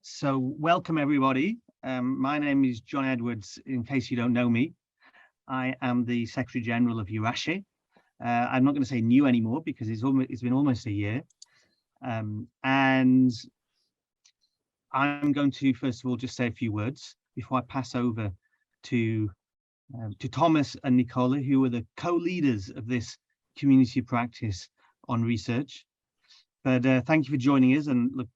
So welcome everybody. My name is John Edwards, in case you don't know me. I am the Secretary General of EURASHE. I'm not going to say new anymore because it's been almost a year. And I'm going to, first of all, just say a few words before I pass over to Thomas and Nicola, who are the co-leaders of this community of practice on research. But thank you for joining us, and look,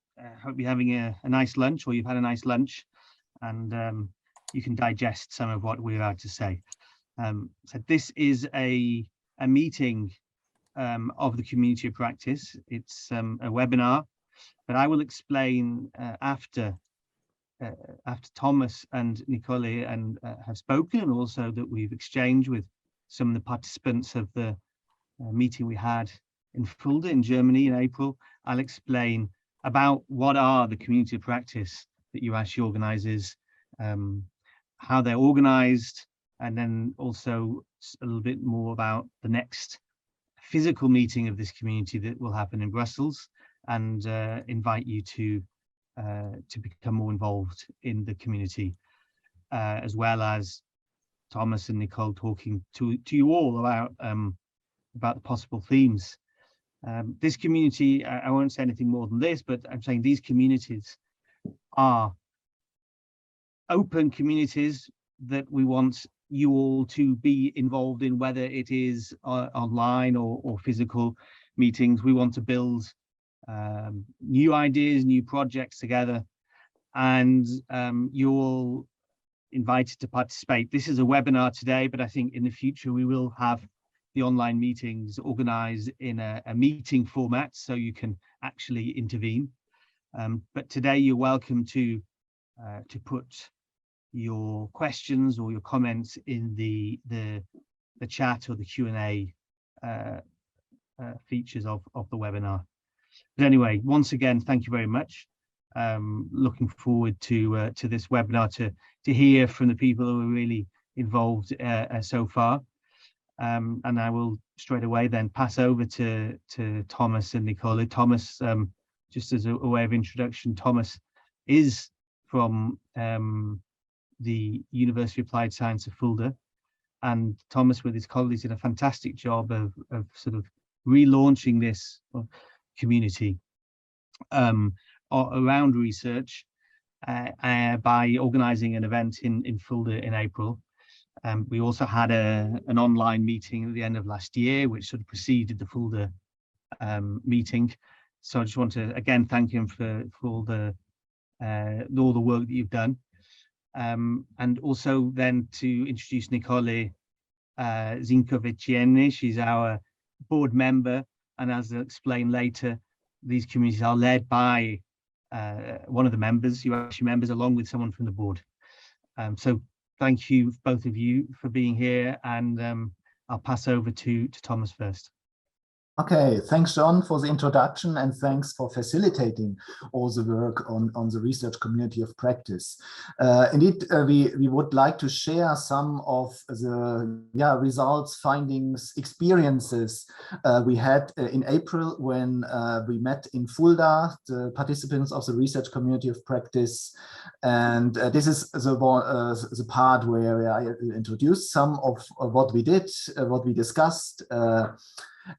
hope you're having a nice lunch, or you've had a nice lunch, and you can digest some of what we're about to say. So this is a meeting of the community of practice. It's a webinar, but I will explain after Thomas and Nicole have spoken, and also that we've exchanged with some of the participants of the meeting we had in Fulda in Germany in April. I'll explain about what are the community of practice that EURASHE organizes, how they're organized, and then also a little bit more about the next physical meeting of this community that will happen in Brussels, and invite you to become more involved in the community, as well as Thomas and Nicole talking to you all about the possible themes. This community, I won't say anything more than this, but I'm saying these communities are open communities that we want you all to be involved in, whether it is online or physical meetings. We want to build new ideas, new projects together, and you're all invited to participate. This is a webinar today, but I think in the future we will have the online meetings organized in a meeting format, so you can actually intervene. But today you're welcome to put your questions or your comments in the chat or the Q&A features of the webinar. But anyway, once again, thank you very much. Looking forward to this webinar, to hear from the people who are really involved so far. And I will straight away then pass over to Thomas and Nicola. Thomas, just as a way of introduction, Thomas is from the University of Applied Science of Fulda, and Thomas with his colleagues did a fantastic job of sort of relaunching this community around research by organizing an event in Fulda in April. We also had an online meeting at the end of last year, which sort of preceded the Fulda meeting. So I just want to again thank him for all the work that you've done, and also then to introduce Nicole Zinkovicienne. She's our board member, and as I'll explain later, these communities are led by one of the members, EURASHE members, along with someone from the board. So thank you, both of you, for being here, and I'll pass over to Thomas first. Okay, thanks, John, for the introduction, and thanks for facilitating all the work on the research community of practice. Indeed, we would like to share some of the results, findings, experiences we had in April when we met in Fulda, the participants of the research community of practice. And this is the part where I introduced some of what we did, what we discussed.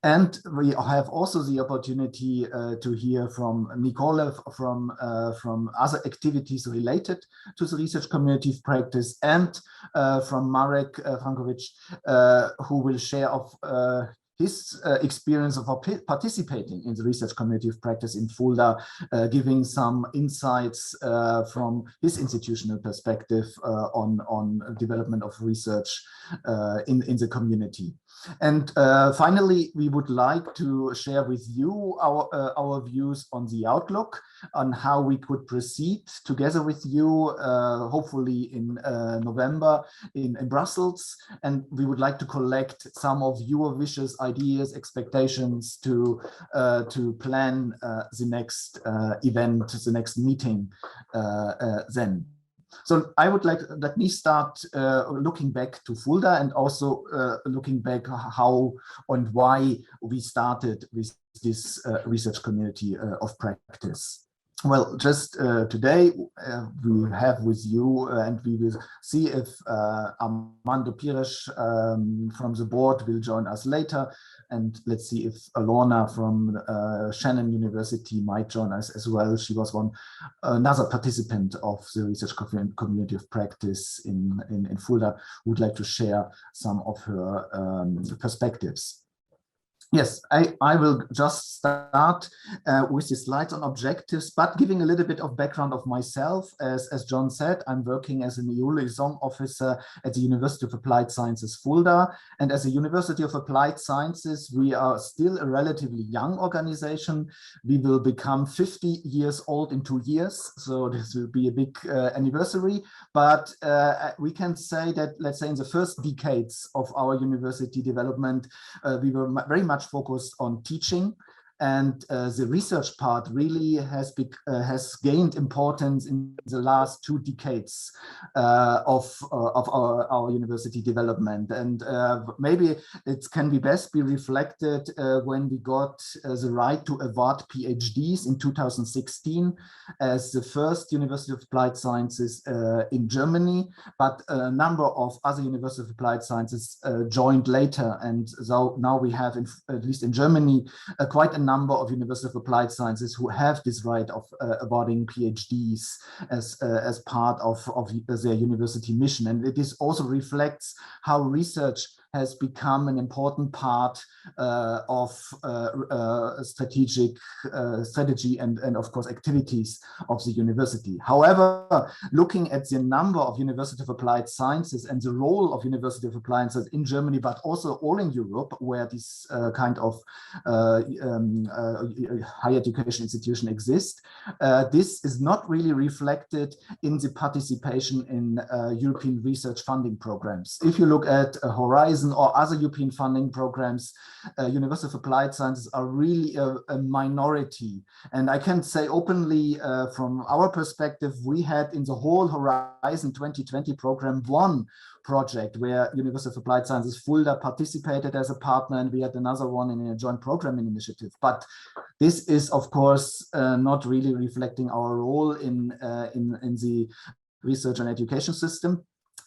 And we have also the opportunity to hear from Nicole from other activities related to the research community of practice, and from Marek Frankovic, who will share of his experience of participating in the research community of practice in Fulda, giving some insights from his institutional perspective on development of research in the community. And finally, we would like to share with you our views on the outlook, on how we could proceed together with you, hopefully in November in Brussels. And we would like to collect some of your wishes, ideas, expectations to plan the next event, the next meeting then. So I would let me start looking back to Fulda, and also looking back how and why we started with this research community of practice. well, just today we have with you, and we will see if Armando Pires from the board will join us later. And let's see if Alorna from Shannon University might join us as well. She was another participant of the research community of practice in Fulda, who would like to share some of her perspectives. Yes, I will just start with the slides on objectives, but giving a little bit of background of myself. As John said, I'm working as an EU Liaison officer at the University of Applied Sciences Fulda. And as a University of Applied Sciences, we are still a relatively young organization. We will become 50 years old in 2 years, so this will be a big anniversary. But we can say that, let's say, in the first decades of our university development, we were very much focused on teaching, and the research part really has gained importance in the last 2 decades of our university development. And maybe it can best be reflected when we got the right to award PhDs in 2016 as the first University of Applied Sciences in Germany, but a number of other Universities of Applied Sciences joined later. And so now we have, at least in Germany, quite a number of University of Applied Sciences who have this right of awarding PhDs as part of their university mission. And it also reflects how research has become an important part of strategy and of course activities of the university. However, looking at the number of University of Applied Sciences and the role of University of Applied Sciences in Germany, but also all in Europe, where this kind of higher education institution exist, this is not really reflected in the participation in European research funding programs. If you look at Horizon or other European funding programs, University of Applied Sciences are really a minority. And I can say openly from our perspective, we had in the whole Horizon 2020 program 1 project where University of Applied Sciences Fulda participated as a partner, and we had another one in a joint programming initiative. But this is, of course, not really reflecting our role in the research and education system.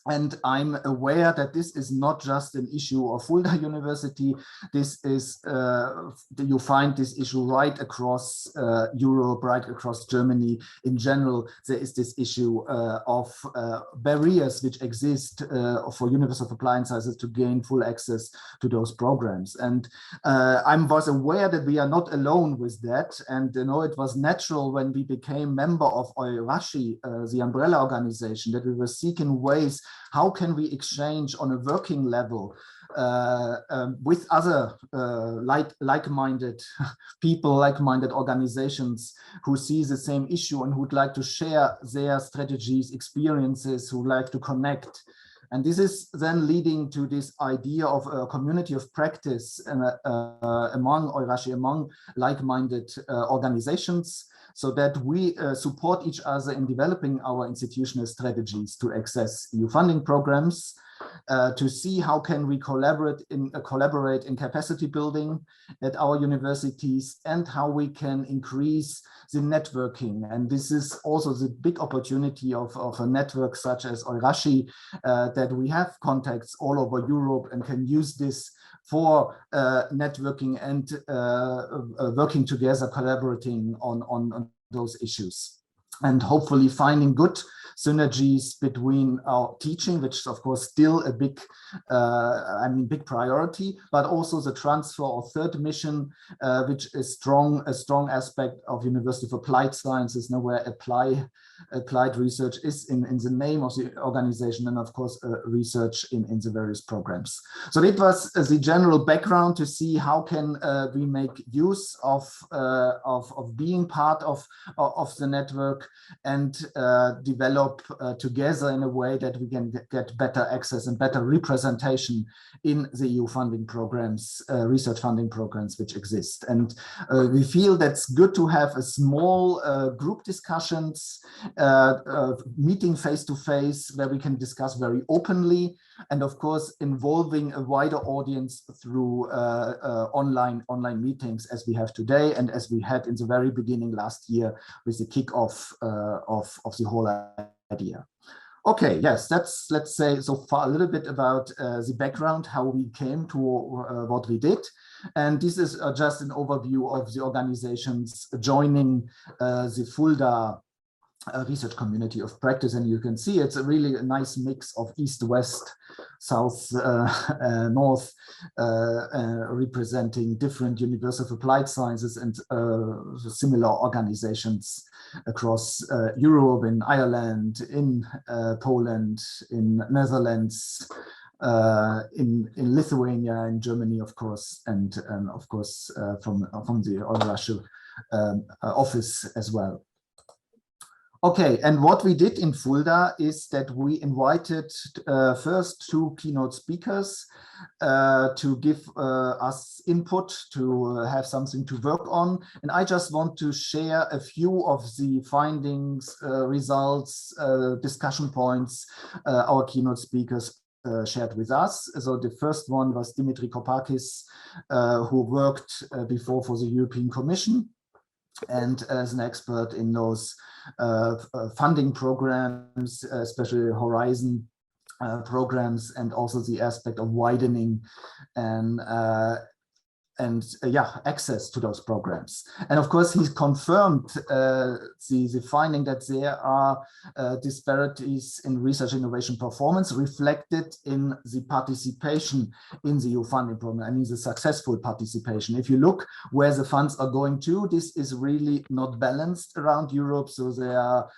And I'm aware that this is not just an issue of Fulda University. This is, you find this issue right across Europe, right across Germany. In general, there is this issue of barriers which exist for University of Applied Sciences to gain full access to those programs. And I was aware that we are not alone with that. And you know, it was natural when we became member of EURASHE, the umbrella organization, that we were seeking ways how can we exchange on a working level with other like-minded people, like-minded organizations who see the same issue and who would like to share their strategies, experiences, who like to connect. And this is then leading to this idea of a community of practice among EURASHE, among like-minded organizations, so that we support each other in developing our institutional strategies to access EU funding programs, to see how can we collaborate in capacity building at our universities, and how we can increase the networking. And this is also the big opportunity of a network such as EURASHE, that we have contacts all over Europe and can use this for networking and working together, collaborating on those issues, and hopefully finding good synergies between our teaching, which is of course still a big, big priority, but also the transfer or third mission, which is a strong aspect of University of Applied Sciences, now where applied research is in the name of the organization, and of course research in the various programs. So it was the general background to see how can we make use of being part of the network work and develop together in a way that we can get better access and better representation in the EU funding programs, research funding programs which exist. And we feel that's good to have a small group discussions, meeting face-to-face where we can discuss very openly, and of course involving a wider audience through online meetings as we have today and as we had in the very beginning last year with the kickoff of the whole idea. Okay, yes, that's, let's say so far a little bit about the background, how we came to what we did. And this is just an overview of the organizations joining the Fulda research community of practice. And you can see it's a really nice mix of East, West, South, North, representing different University of Applied Sciences and similar organizations across Europe, in Ireland, in Poland, in Netherlands, in Lithuania, in Germany, of course, and of course from the EURASHE office as well. Okay, and what we did in Fulda is that we invited first 2 keynote speakers to give us input, to have something to work on. And I just want to share a few of the findings, results, discussion points our keynote speakers shared with us. So the first one was Dimitri Kopakis, who worked before for the European Commission and as an expert in those funding programs, especially Horizon programs, and also the aspect of widening and access to those programs. And of course, he confirmed the finding that there are disparities in research innovation performance reflected in the participation in the EU funding program. I mean, the successful participation. If you look where the funds are going to, this is really not balanced around Europe. So there are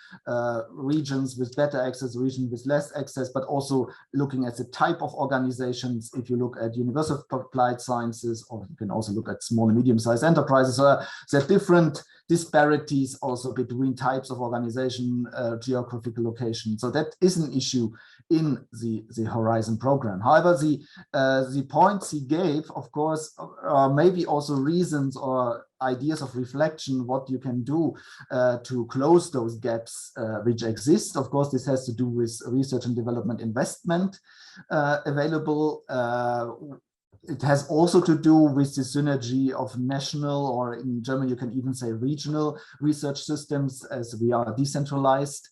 regions with better access, regions with less access, but also looking at the type of organizations. If you look at University of Applied Sciences, or you can also look at small and medium-sized enterprises, there are different disparities also between types of organization, geographical location. So that is an issue in the Horizon program. However, the points he gave, of course, are maybe also reasons or ideas of reflection, what you can do to close those gaps which exist. Of course, this has to do with research and development investment available. It has also to do with the synergy of national, or in German, you can even say regional research systems, as we are decentralized,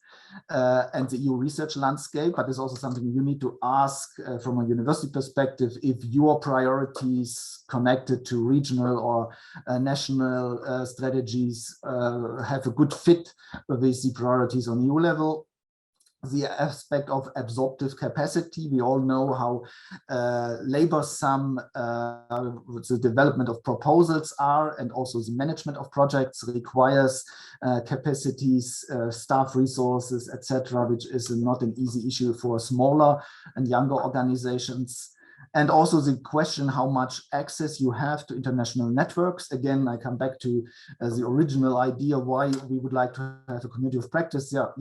and the EU research landscape. But it's also something you need to ask from a university perspective, if your priorities connected to regional or national strategies have a good fit with the priorities on EU level. The aspect of absorptive capacity, we all know how laborsome the development of proposals are, and also the management of projects requires capacities, staff resources, etc., which is not an easy issue for smaller and younger organizations. And also the question how much access you have to international networks. Again, I come back to the original idea why we would like to have a community of practice, to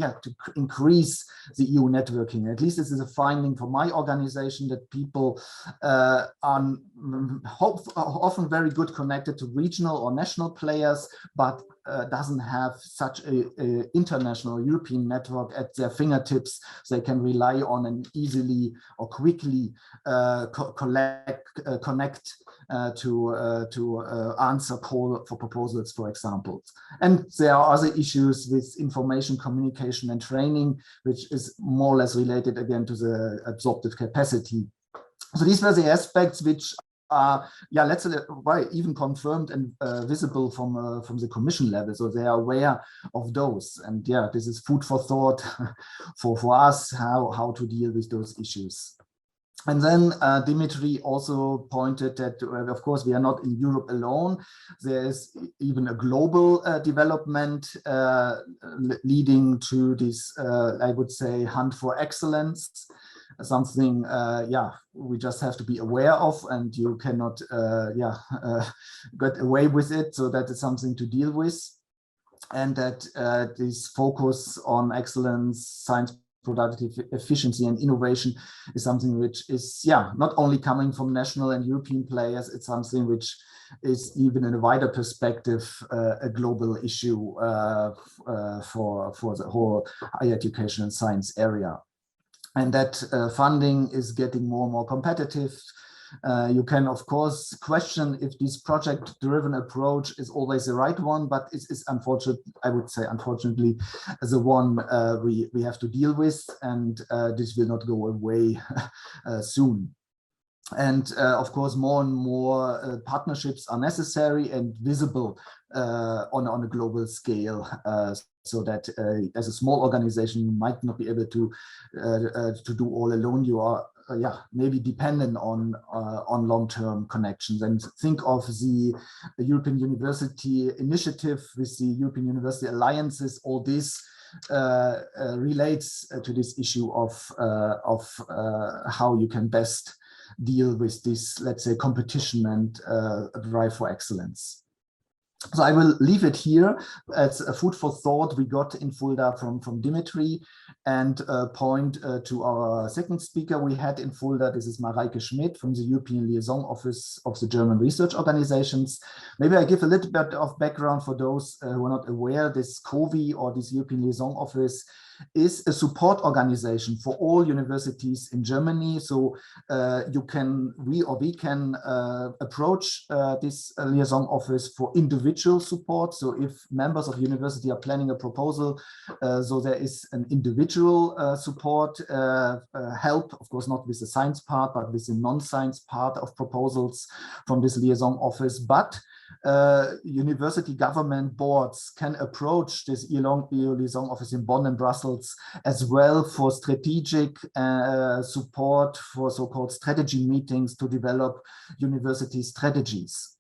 increase the EU networking. At least this is a finding for my organization, that people are often very good connected to regional or national players, but doesn't have such a international European network at their fingertips, so they can rely on and easily or quickly connect to answer call for proposals, for example. And there are other issues with information communication and training, which is more or less related again to the absorptive capacity. So these were the aspects which let's say why even confirmed and visible from the Commission level, so they are aware of those. And this is food for thought for us, how to deal with those issues. And then Dimitri also pointed that, of course, we are not in Europe alone. There is even a global development leading to this, I would say, hunt for excellence. Something, we just have to be aware of, and you cannot get away with it. So that is something to deal with. and that this focus on excellence, science, productive efficiency and innovation is something which is, yeah, not only coming from national and European players, it's something which is even in a wider perspective a global issue for the whole higher education and science area. And that funding is getting more and more competitive. You can, of course, question if this project-driven approach is always the right one, but it is unfortunate, I would say, unfortunately, the one we have to deal with, and this will not go away soon. And of course, more and more partnerships are necessary and visible on a global scale, so that as a small organization, you might not be able to do all alone. You are maybe dependent on long-term connections. And think of the European University Initiative with the European University Alliances. All this relates to this issue of how you can best deal with this, let's say, competition and drive for excellence. So I will leave it here as a food for thought we got in Fulda from Dimitri, and point to our second speaker we had in Fulda. This is Marika Schmidt from the European Liaison Office of the German Research Organizations. Maybe I give a little bit of background for those who are not aware. This COVI, or this European Liaison Office, is a support organization for all universities in Germany. So we can approach this liaison office for individual support. So if members of university are planning a proposal, so there is an individual support help, of course, not with the science part, but with the non-science part of proposals from this liaison office. But university government boards can approach this EU liaison office in Bonn and Brussels as well for strategic support, for so-called strategy meetings to develop university strategies.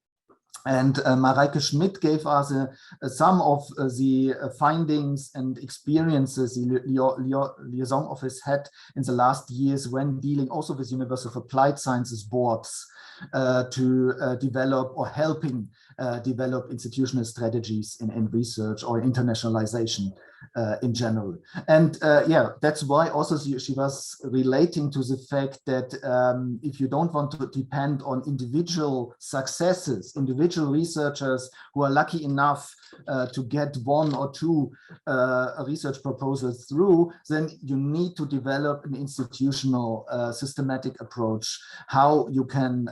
And Marika Schmidt gave us some of the findings and experiences the liaison office had in the last years when dealing also with University of Applied Sciences boards to develop or helping develop institutional strategies in research or internationalization in general. And that's why also she was relating to the fact that if you don't want to depend on individual successes, individual researchers who are lucky enough to get one or two research proposals through, then you need to develop an institutional systematic approach, how you can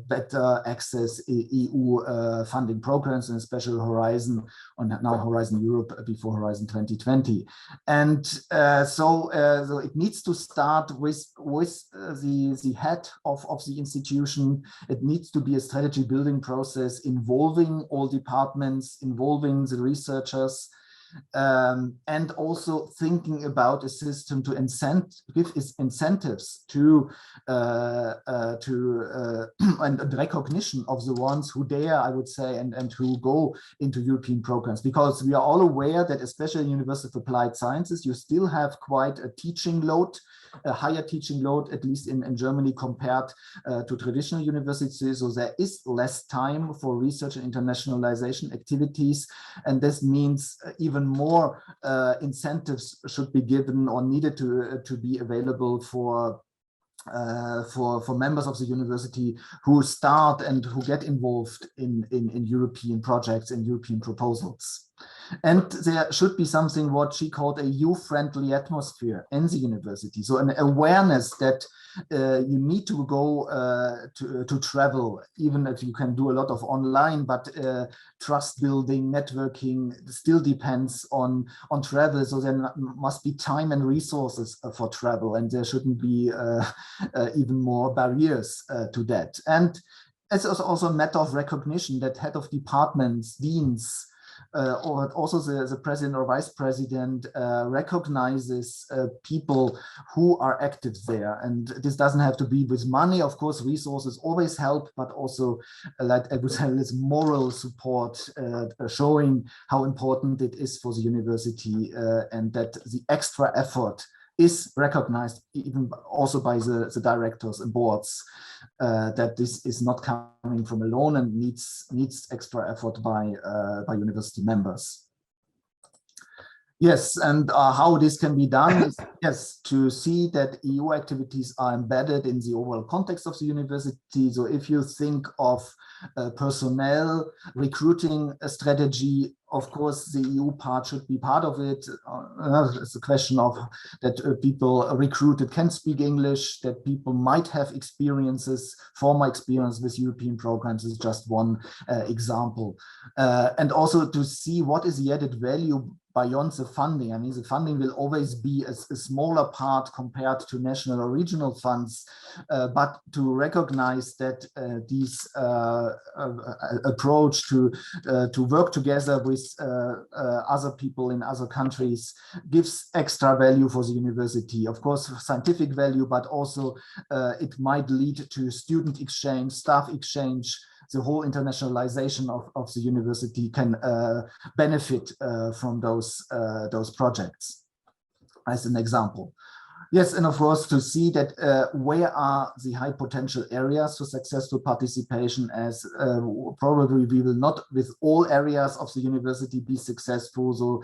better access EU funding programs, and especially Horizon, or now Horizon Europe before Horizon 2020. And so it needs to start with the head of the institution. It needs to be a strategy building process involving all departments, involving the researchers, and also thinking about a system to give incentives to and recognition of the ones who dare, I would say, and who go into European programs, because we are all aware that especially in University of Applied Sciences, you still have quite a teaching load, a higher teaching load, at least in Germany, compared to traditional universities. So there is less time for research and internationalization activities, and this means even more incentives should be given or needed to be available for members of the university who start and who get involved in European projects and European proposals. And there should be something what she called a youth-friendly atmosphere in the university. So an awareness that you need to go to travel, even if you can do a lot of online, but trust building, networking still depends on travel. So there must be time and resources for travel, and there shouldn't be even more barriers to that. And it's also a matter of recognition that head of departments, deans, or also the president or vice president recognizes people who are active there. And this doesn't have to be with money. Of course, resources always help, but also, like I would say, this moral support, showing how important it is for the university, and that the extra effort is recognized even also by the directors and boards, that this is not coming from alone and needs extra effort by university members. Yes, and how this can be done is, yes, to see that EU activities are embedded in the overall context of the university. So if you think of personnel recruiting a strategy, of course, the EU part should be part of it. It's a question of that people recruited can speak English, that people might have experiences, former experience with European programs is just one example. And also to see what is the added value beyond the funding. I mean, the funding will always be a smaller part compared to national or regional funds, but to recognize that these approach to work together with other people in other countries gives extra value for the university. Of course, scientific value, but also it might lead to student exchange, staff exchange. The whole internationalization of the university can benefit from those projects, as an example. Yes, and of course, to see that where are the high potential areas for successful participation, as probably we will not with all areas of the university be successful. So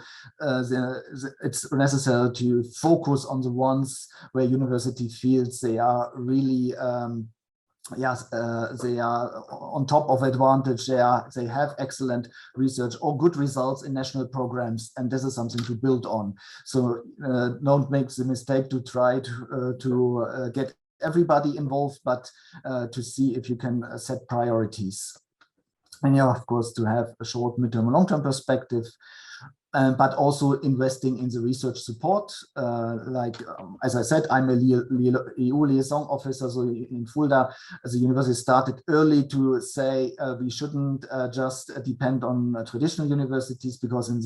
it's necessary to focus on the ones where university feels they are really yes, they are on top of advantage. They have excellent research or good results in national programs, and this is something to build on. So don't make the mistake to try to get everybody involved, but to see if you can set priorities. And yeah, of course, to have a short, midterm, and long-term perspective. But also investing in the research support. As I said, I'm a EU liaison officer, so in Fulda, the university started early to say we shouldn't just depend on traditional universities, because in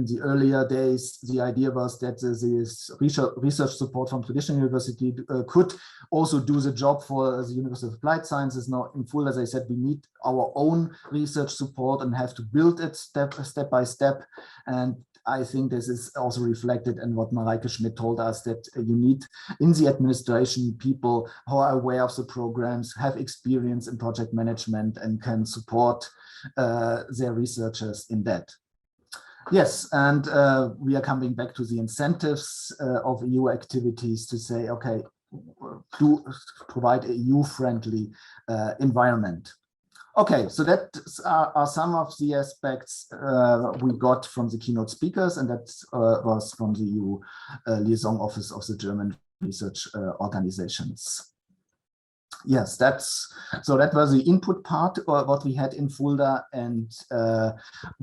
the earlier days, the idea was that this research support from traditional university could also do the job for the University of Applied Sciences. Now in Fulda, as I said, we need our own research support and have to build it step by step. And I think this is also reflected in what Marika Schmidt told us, that you need in the administration people who are aware of the programs, have experience in project management, and can support their researchers in that. Yes, and we are coming back to the incentives of EU activities to say, okay, to provide a EU-friendly environment. Okay, so that are some of the aspects we got from the keynote speakers, and that was from the EU Liaison Office of the German Research Organizations. Yes, that was the input part what we had in Fulda, and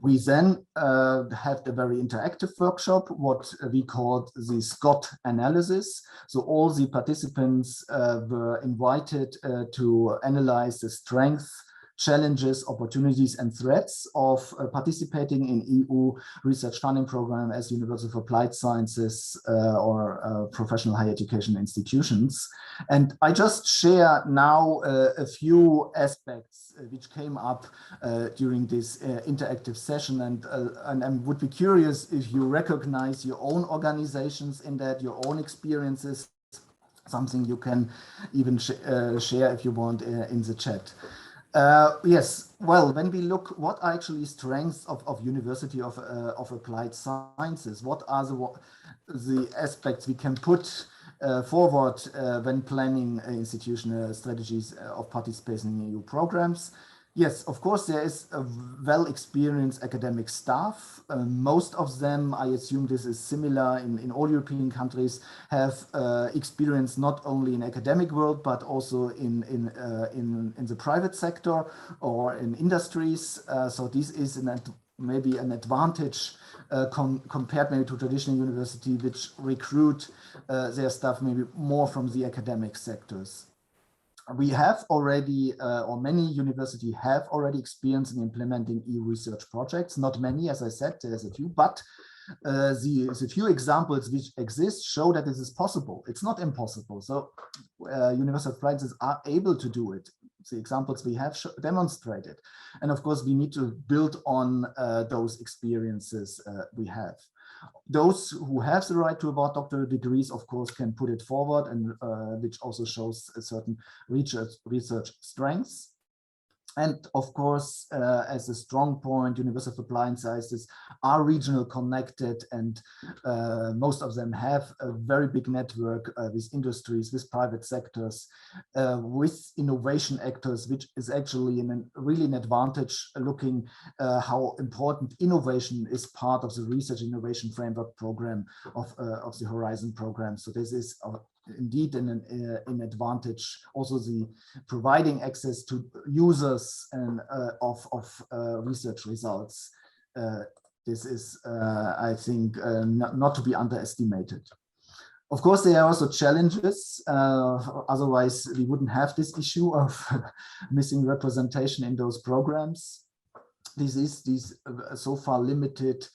we then had a very interactive workshop, what we called the SCOT analysis. So all the participants were invited to analyze the strengths, challenges, opportunities, and threats of participating in EU research funding program as University of Applied Sciences or professional higher education institutions. And I just share now a few aspects which came up during this interactive session, and I would be curious if you recognize your own organizations in that, your own experiences, something you can even share if you want in the chat. Yes, well, when we look what are actually strengths of University of Applied Sciences, what are the aspects we can put forward when planning institutional strategies of participating in EU programs. Yes, of course, there is a well-experienced academic staff. Most of them, I assume this is similar in all European countries, have experience not only in academic world, but also in the private sector or in industries. So this is maybe an advantage compared maybe to traditional university, which recruit their staff maybe more from the academic sectors. We have already, or many universities have already experience in implementing EU research projects. Not many, as I said, there's a few, but the few examples which exist show that this is possible. It's not impossible. So University of Applied Sciences are able to do it. The examples we have demonstrated. And of course, we need to build on those experiences we have. Those who have the right to award doctoral degrees, of course, can put it forward, and which also shows a certain research strengths. And of course, as a strong point, University of Applied Sciences are regional connected, and most of them have a very big network with industries, with private sectors, with innovation actors, which is actually really an advantage, looking how important innovation is part of the research innovation framework program of the Horizon program. So this is indeed an advantage. Also, the providing access to users and of research results. This is, I think, not to be underestimated. Of course, there are also challenges. Otherwise, we wouldn't have this issue of missing representation in those programs. These so far limited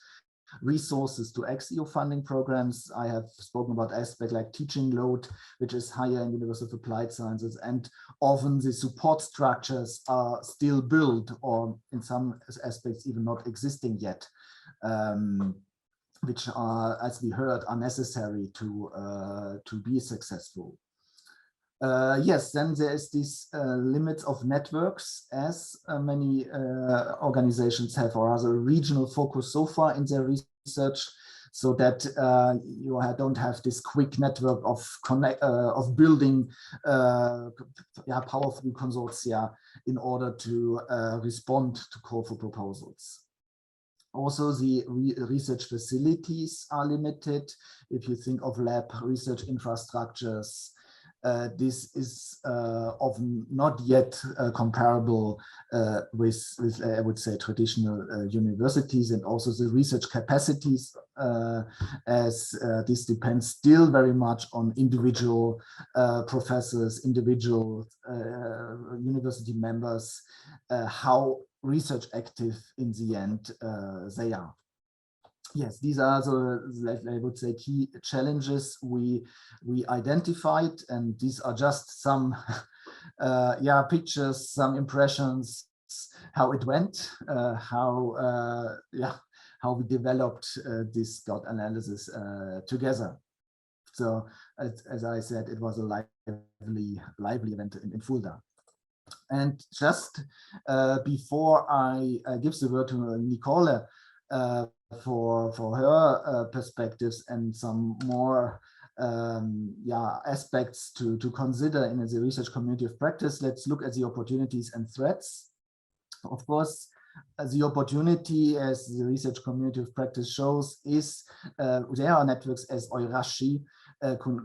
resources to ex-EU funding programs. I have spoken about aspects like teaching load, which is higher in University of Applied Sciences, and often the support structures are still built, or in some aspects even not existing yet, which are, as we heard, are necessary to be successful. Yes, then there is this limits of networks, as many organizations have, or as a regional focus so far in their research, so that you don't have this quick network of building powerful consortia in order to respond to call for proposals. Also, the research facilities are limited. If you think of lab research infrastructures, this is often not yet comparable with I would say, traditional universities, and also the research capacities, as this depends still very much on individual professors, individual university members, how research active in the end they are. Yes, these are the, I would say, key challenges we identified, and these are just some pictures, some impressions, how it went, how we developed this SCOT analysis together. So as I said, it was a lively event in Fulda. And just before I give the word to Nicole, for her perspectives and some more aspects to consider in the research community of practice, let's look at the opportunities and threats. Of course, the opportunity, as the research community of practice shows, is there are networks as EURASHE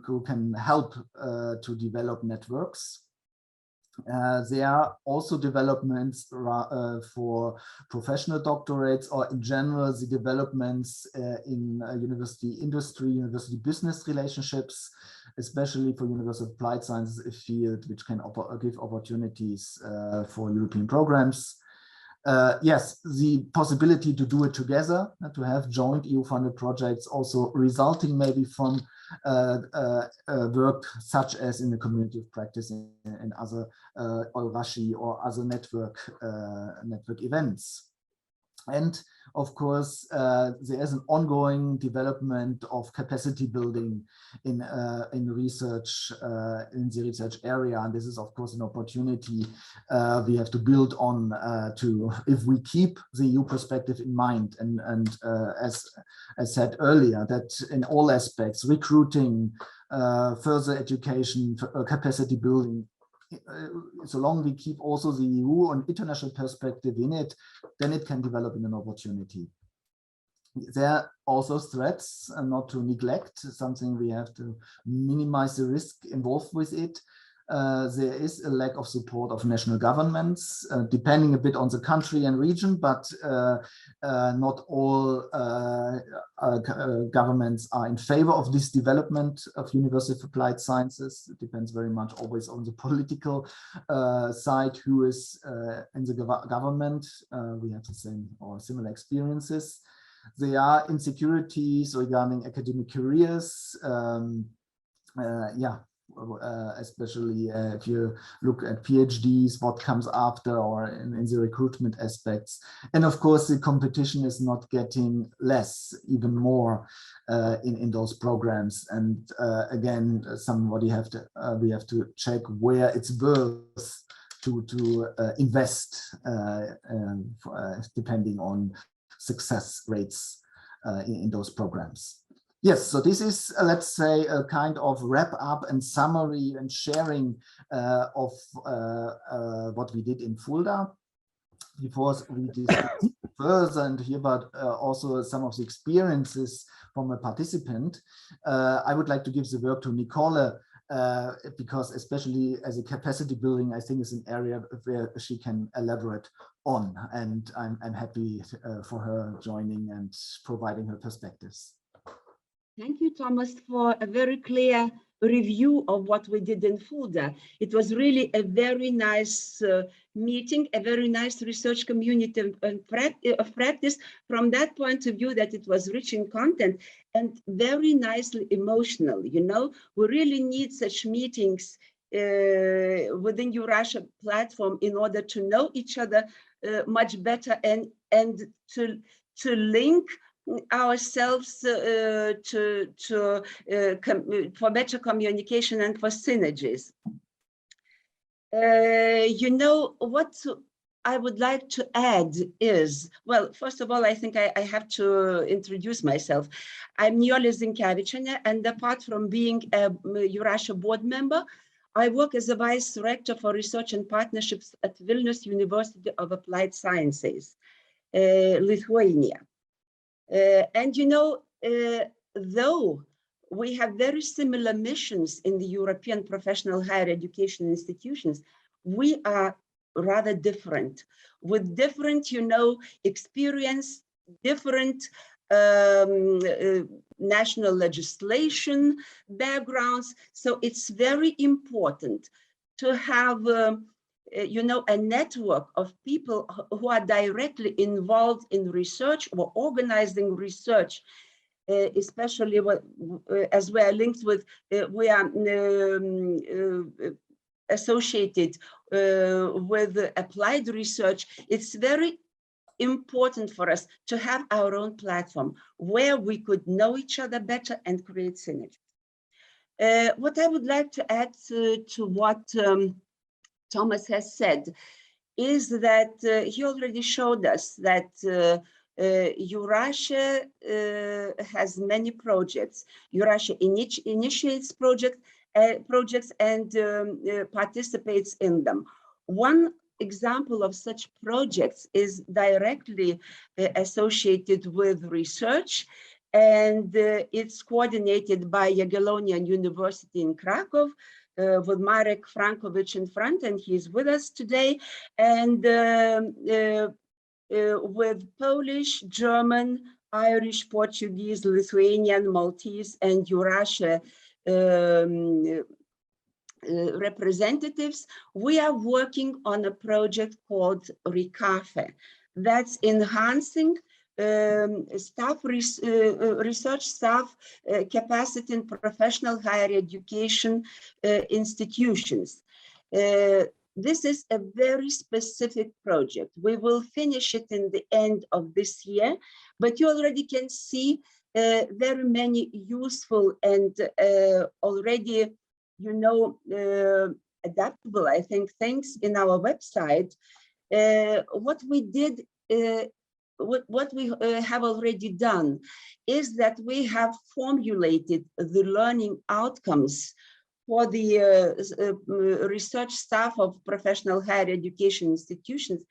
who can help to develop networks. There are also developments for professional doctorates, or in general, the developments in university industry, university business relationships, especially for University of Applied Sciences, a field which can give opportunities for European programs. Yes, the possibility to do it together, to have joint EU-funded projects, also resulting maybe from work such as in the community of practice and other EURASHE or other network events. And of course, there is an ongoing development of capacity building in research, in the research area. And this is, of course, an opportunity we have to build on if we keep the EU perspective in mind. And as I said earlier, that in all aspects, recruiting, further education, capacity building, so long we keep also the EU and international perspective in it, then it can develop in an opportunity. There are also threats, and not to neglect, something we have to minimize the risk involved with it. There is a lack of support of national governments, depending a bit on the country and region, but not all governments are in favor of this development of University of Applied Sciences. It depends very much always on the political side, who is in the government. We have the same or similar experiences. There are insecurities regarding academic careers. especially if you look at PhDs, what comes after, or in the recruitment aspects. And of course, the competition is not getting less, even more in those programs. And again, we have to check where it's worth to invest, depending on success rates in those programs. Yes, so this is, let's say, a kind of wrap up and summary and sharing of what we did in Fulda. Before we discuss further and hear about also some of the experiences from a participant, I would like to give the word to Nicole, because especially as a capacity building, I think is an area where she can elaborate on, and I'm happy for her joining and providing her perspectives. Thank you, Thomas, for a very clear review of what we did in Fulda. It was really a very nice meeting, a very nice research community of practice from that point of view, that it was rich in content and very nicely emotional. You know, we really need such meetings within EURASHE platform in order to know each other much better and to link ourselves for better communication and for synergies. You know, what I would like to add is, well, first of all, I think I have to introduce myself. I'm Nijolė Zinkevičienė, and apart from being a EURASHE board member, I work as a Vice Rector for Research and Partnerships at Vilnius University of Applied Sciences, Lithuania. And you know, though we have very similar missions in the European professional higher education institutions, we are rather different, with different, you know, experience, different national legislation backgrounds. So it's very important to have you know, a network of people who are directly involved in research or organizing research, especially as we are linked with, we are associated with applied research. It's very important for us to have our own platform where we could know each other better and create synergy. What I would like to add to what Thomas has said is that he already showed us that EURASHE has many projects. EURASHE initiates projects and participates in them. One example of such projects is directly associated with research, and it's coordinated by Jagiellonian University in Krakow, with Marek Frankovich in front, and he's with us today, and with Polish, German, Irish, Portuguese, Lithuanian, Maltese, and EURASHE representatives. We are working on a project called RECAFE, that's enhancing research staff capacity in professional higher education institutions. This is a very specific project. We will finish it in the end of this year, but you already can see very many useful and already, you know, adaptable, I think, things in our website. What we did, what we have already done is that we have formulated the learning outcomes for the research staff of professional higher education institutions,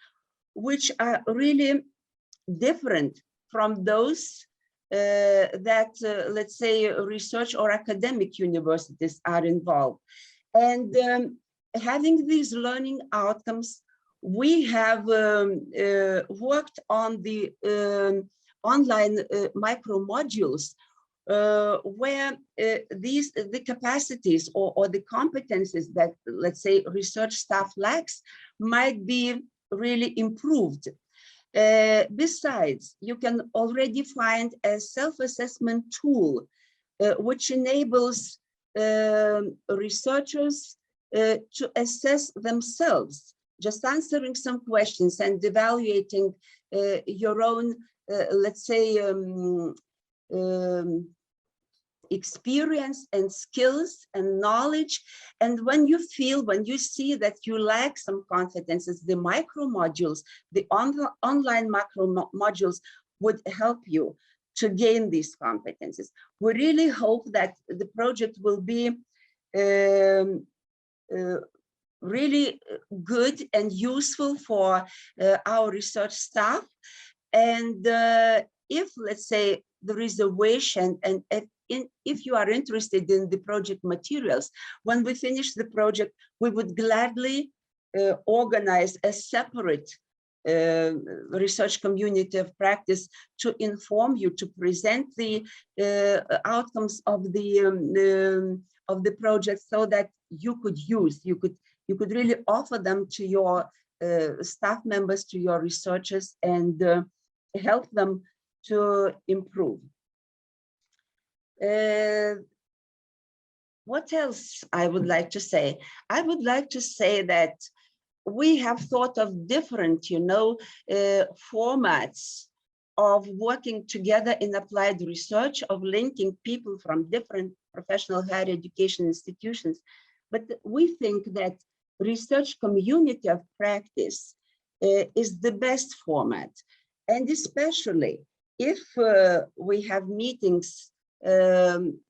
which are really different from those that, let's say, research or academic universities are involved. And having these learning outcomes, we have worked on the online micro modules where the capacities or the competencies that, let's say, research staff lacks might be really improved. Besides, you can already find a self-assessment tool which enables researchers to assess themselves, just answering some questions and evaluating your own, let's say, experience and skills and knowledge. And when you see that you lack some competences, the micro modules, the online macro modules would help you to gain these competences. We really hope that the project will be really good and useful for our research staff. And if, let's say, there is a wish and if you are interested in the project materials, when we finish the project, we would gladly organize a separate research community of practice to inform you, to present the outcomes of the project, so that you could really offer them to your staff members, to your researchers, and help them to improve. What else I would like to say? I would like to say that we have thought of different, formats of working together in applied research, of linking people from different professional higher education institutions. But we think that research community of practice is the best format. And especially if we have meetings in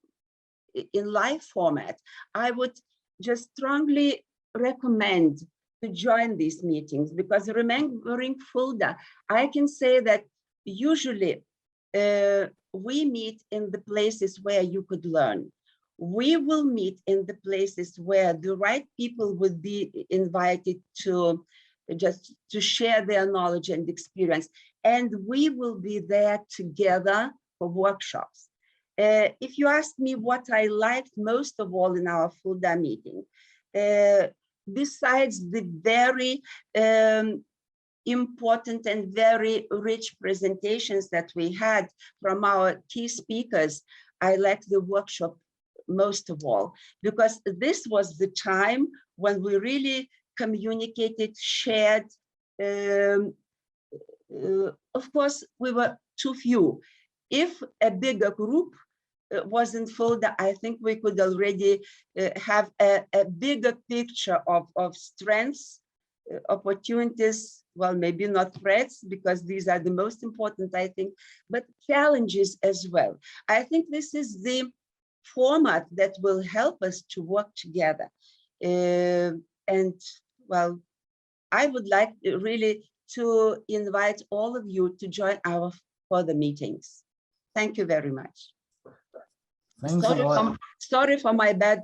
live format, I would just strongly recommend to join these meetings, because remembering Fulda, I can say that usually we meet in the places where you could learn. We will meet in the places where the right people would be invited to just to share their knowledge and experience. And we will be there together for workshops. If you ask me what I liked most of all in our Fulda meeting, besides the very important and very rich presentations that we had from our key speakers, I liked the workshop most of all, because this was the time when we really communicated, shared. Of course, we were too few. If a bigger group was in Fulda, I think we could already have a bigger picture of strengths, opportunities, well, maybe not threats, because these are the most important, I think, but challenges as well. I think this is the format that will help us to work together. And well, I would like really to invite all of you to join our further meetings. Thank you very much. Thanks a lot. Sorry for my bad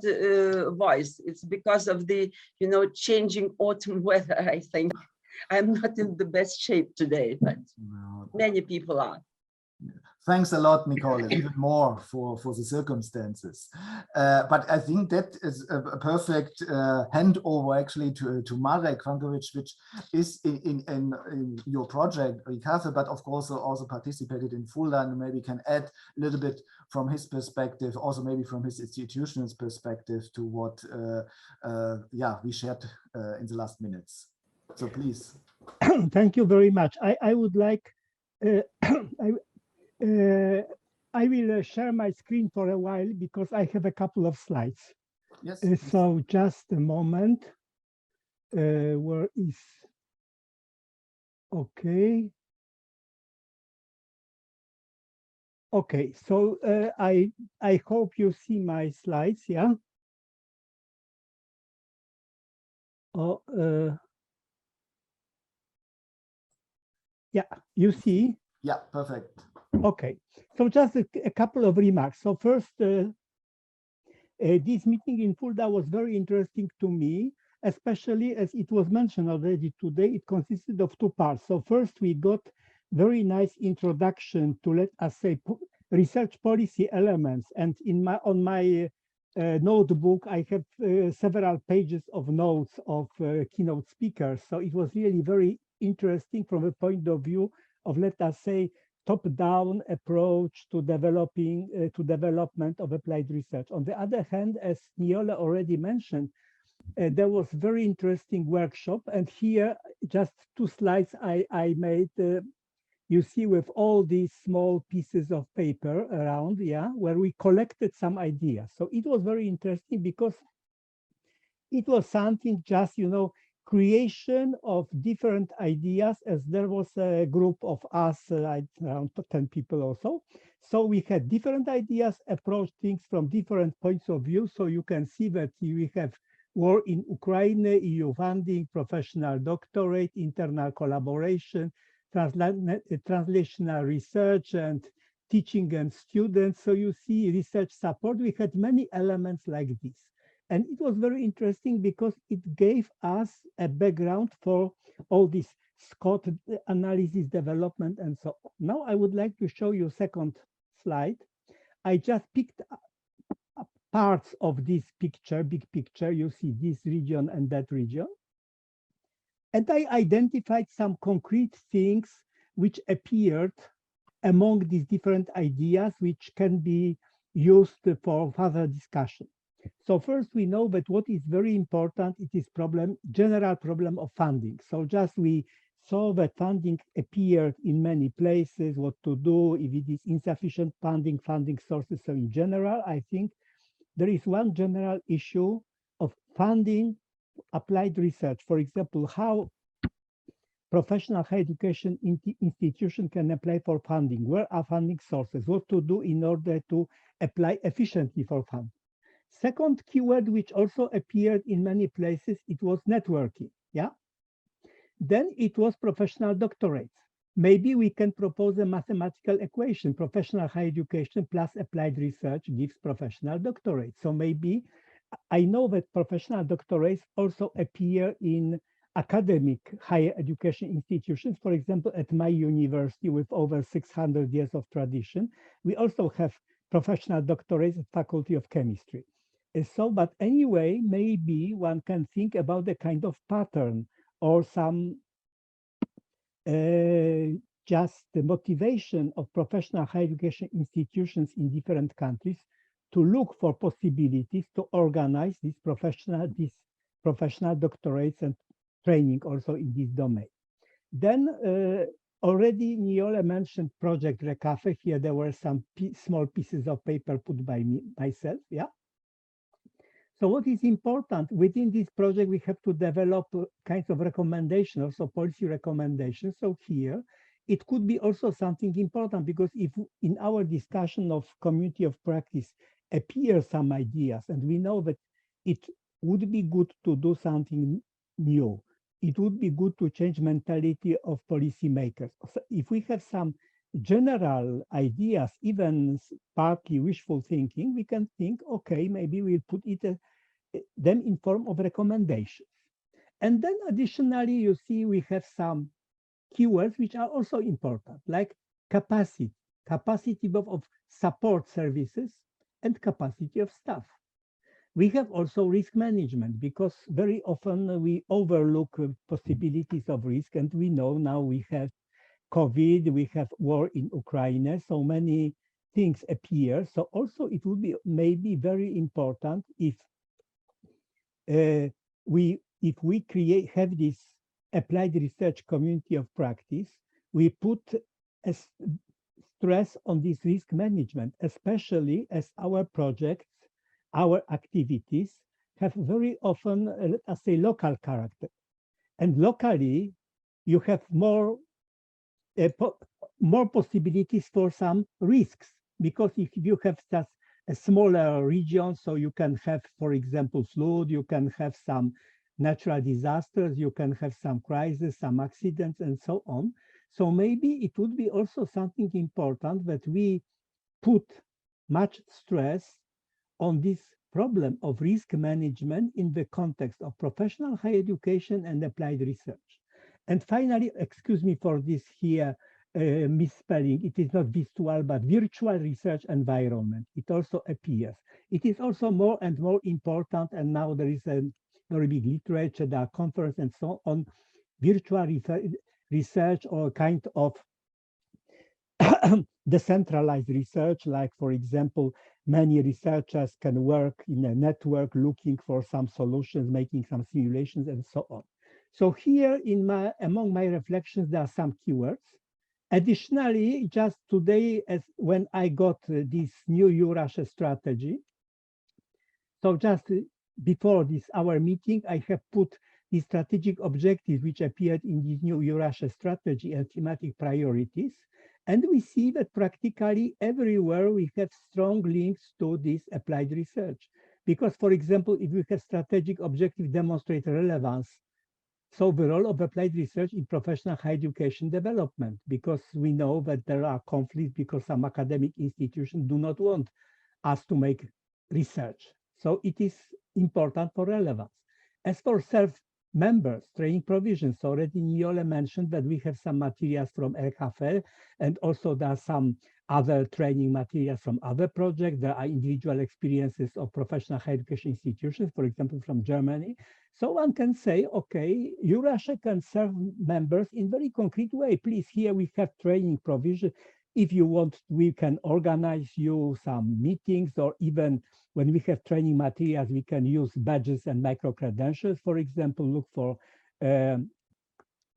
voice. It's because of the, changing autumn weather, I think. I'm not in the best shape today, but many people are. Thanks a lot, Nicole, even more for the circumstances. But I think that is a perfect handover actually to Marek Vankovic, which is in your project, EURASHE, but of course also participated in Fulda, and maybe can add a little bit from his perspective, also maybe from his institutional perspective, to what we shared in the last minutes. So please. Thank you very much. I would like I will share my screen for a while because I have a couple of slides. Yes. So just a moment. Where is? Okay. Okay. So I hope you see my slides. Yeah. Oh. Yeah. You see. Yeah. Perfect. Okay, so just a couple of remarks. So first, this meeting in Fulda was very interesting to me, especially as it was mentioned already today. It consisted of two parts. So first, we got very nice introduction to, let us say, research policy elements. And on my notebook, I have several pages of notes of keynote speakers. So it was really very interesting from a point of view of, let us say, top-down approach to development of applied research. On the other hand, as Niola already mentioned, there was very interesting workshop, and here just 2 slides I made. You see, with all these small pieces of paper around, yeah, where we collected some ideas. So it was very interesting because it was something just, you know, creation of different ideas, as there was a group of us, around 10 people or so. So we had different ideas, approach things from different points of view. So you can see that we have war in Ukraine, EU funding, professional doctorate, internal collaboration, translational research, and teaching and students. So you see research support. We had many elements like this. And it was very interesting because it gave us a background for all this SCOT analysis, development, and so on. Now I would like to show you second slide. I just picked up parts of this picture, big picture. You see this region and that region. And I identified some concrete things which appeared among these different ideas, which can be used for further discussion. So first, we know that what is very important, it is general problem of funding. So just we saw that funding appeared in many places, what to do, if it is insufficient funding sources. So in general, I think there is one general issue of funding applied research. For example, how professional higher education institution can apply for funding, where are funding sources, what to do in order to apply efficiently for funding. Second keyword, which also appeared in many places, it was networking, yeah? Then it was professional doctorates. Maybe we can propose a mathematical equation, professional higher education plus applied research gives professional doctorate. So maybe, I know that professional doctorates also appear in academic higher education institutions. For example, at my university with over 600 years of tradition, we also have professional doctorates at Faculty of Chemistry. So, but anyway, maybe one can think about a kind of pattern or some just the motivation of professional higher education institutions in different countries to look for possibilities to organize these professional doctorates and training also in this domain. Then already Niola mentioned Project Recafe. Here there were some small pieces of paper put by myself, yeah. So what is important within this project, we have to develop kinds of recommendations, also policy recommendations. So here, it could be also something important, because if in our discussion of community of practice appear some ideas, and we know that it would be good to do something new, it would be good to change mentality of policymakers. So if we have some general ideas, even partly wishful thinking, we can think, okay, maybe we'll put it them in form of recommendations. And then additionally, you see, we have some keywords which are also important, like capacity both of support services and capacity of staff. We have also risk management, because very often we overlook possibilities of risk, and we know now we have COVID, we have war in Ukraine, so many things appear. So also it would be maybe very important if we have this applied research community of practice, we put a stress on this risk management, especially as our projects, our activities have very often, let us say, local character. And locally, you have more possibilities for some risks, because if you have just a smaller region, so you can have, for example, flood, you can have some natural disasters, you can have some crises, some accidents, and so on. So maybe it would be also something important that we put much stress on this problem of risk management in the context of professional higher education and applied research. And finally, excuse me for this here, misspelling, it is not visual, but virtual research environment. It also appears. It is also more and more important, and now there is a very big literature, there are conferences and so on, virtual research, or kind of decentralized research, like, for example, many researchers can work in a network looking for some solutions, making some simulations, and so on. So here among my reflections, there are some keywords. Additionally, just today, when I got this new EURASHE strategy, so just before our meeting, I have put the strategic objectives which appeared in this new EURASHE strategy and thematic priorities. And we see that practically everywhere we have strong links to this applied research. Because, for example, if we have strategic objective demonstrate relevance, so the role of applied research in professional higher education development, because we know that there are conflicts because some academic institutions do not want us to make research. So it is important for relevance. As for self-members, training provisions, already Niole mentioned that we have some materials from RKF, and also there are some other training materials from other projects. There are individual experiences of professional higher education institutions, for example, from Germany. So one can say, okay, EURASHE can serve members in very concrete way. Please, here we have training provision. If you want, we can organize you some meetings, or even when we have training materials, we can use badges and micro-credentials, for example, look for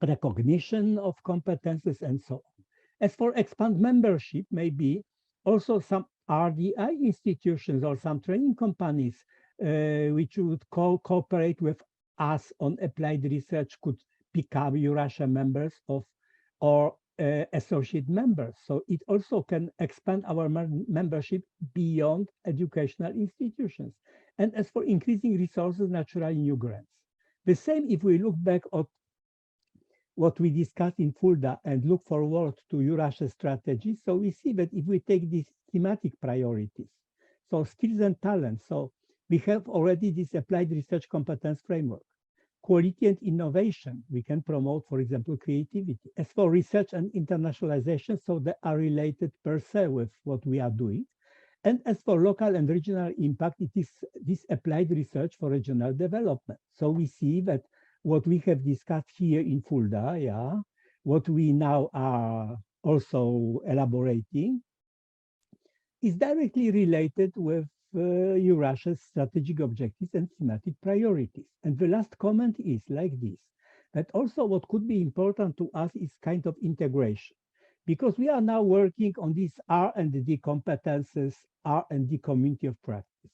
recognition of competences and so on. As for expand membership, maybe also some RDI institutions or some training companies which would cooperate with us on applied research could become EURASHE members or associate members. So it also can expand our membership beyond educational institutions. And as for increasing resources, naturally new grants. The same if we look back at what we discussed in Fulda and look forward to EURASHE strategy. So we see that if we take these thematic priorities, so skills and talents, so we have already this applied research competence framework. Quality and innovation, we can promote, for example, creativity. As for research and internationalization, so they are related per se with what we are doing. And as for local and regional impact, it is this applied research for regional development. So we see that what we have discussed here in Fulda, yeah, what we now are also elaborating is directly related with EURASHE's strategic objectives and thematic priorities. And the last comment is like this, that also what could be important to us is kind of integration, because we are now working on these R&D competences, R&D community of practice.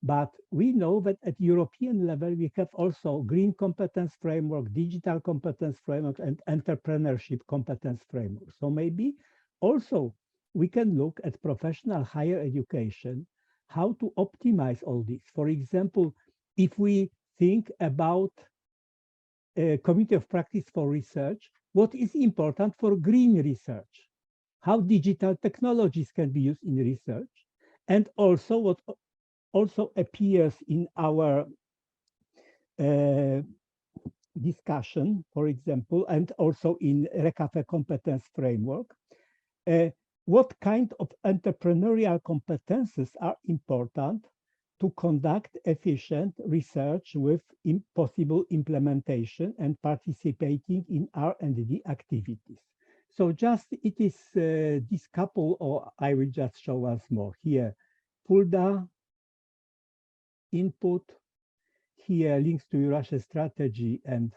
But we know that at European level, we have also green competence framework, digital competence framework, and entrepreneurship competence framework. So maybe also we can look at professional higher education, how to optimize all this. For example, if we think about a community of practice for research, what is important for green research? How digital technologies can be used in research? And also what also appears in our discussion, for example, and also in RKF competence framework, what kind of entrepreneurial competences are important to conduct efficient research with possible implementation and participating in R&D activities. So just it is this couple, or I will just show us more here. Fulda, input, here links to EURASHE strategy and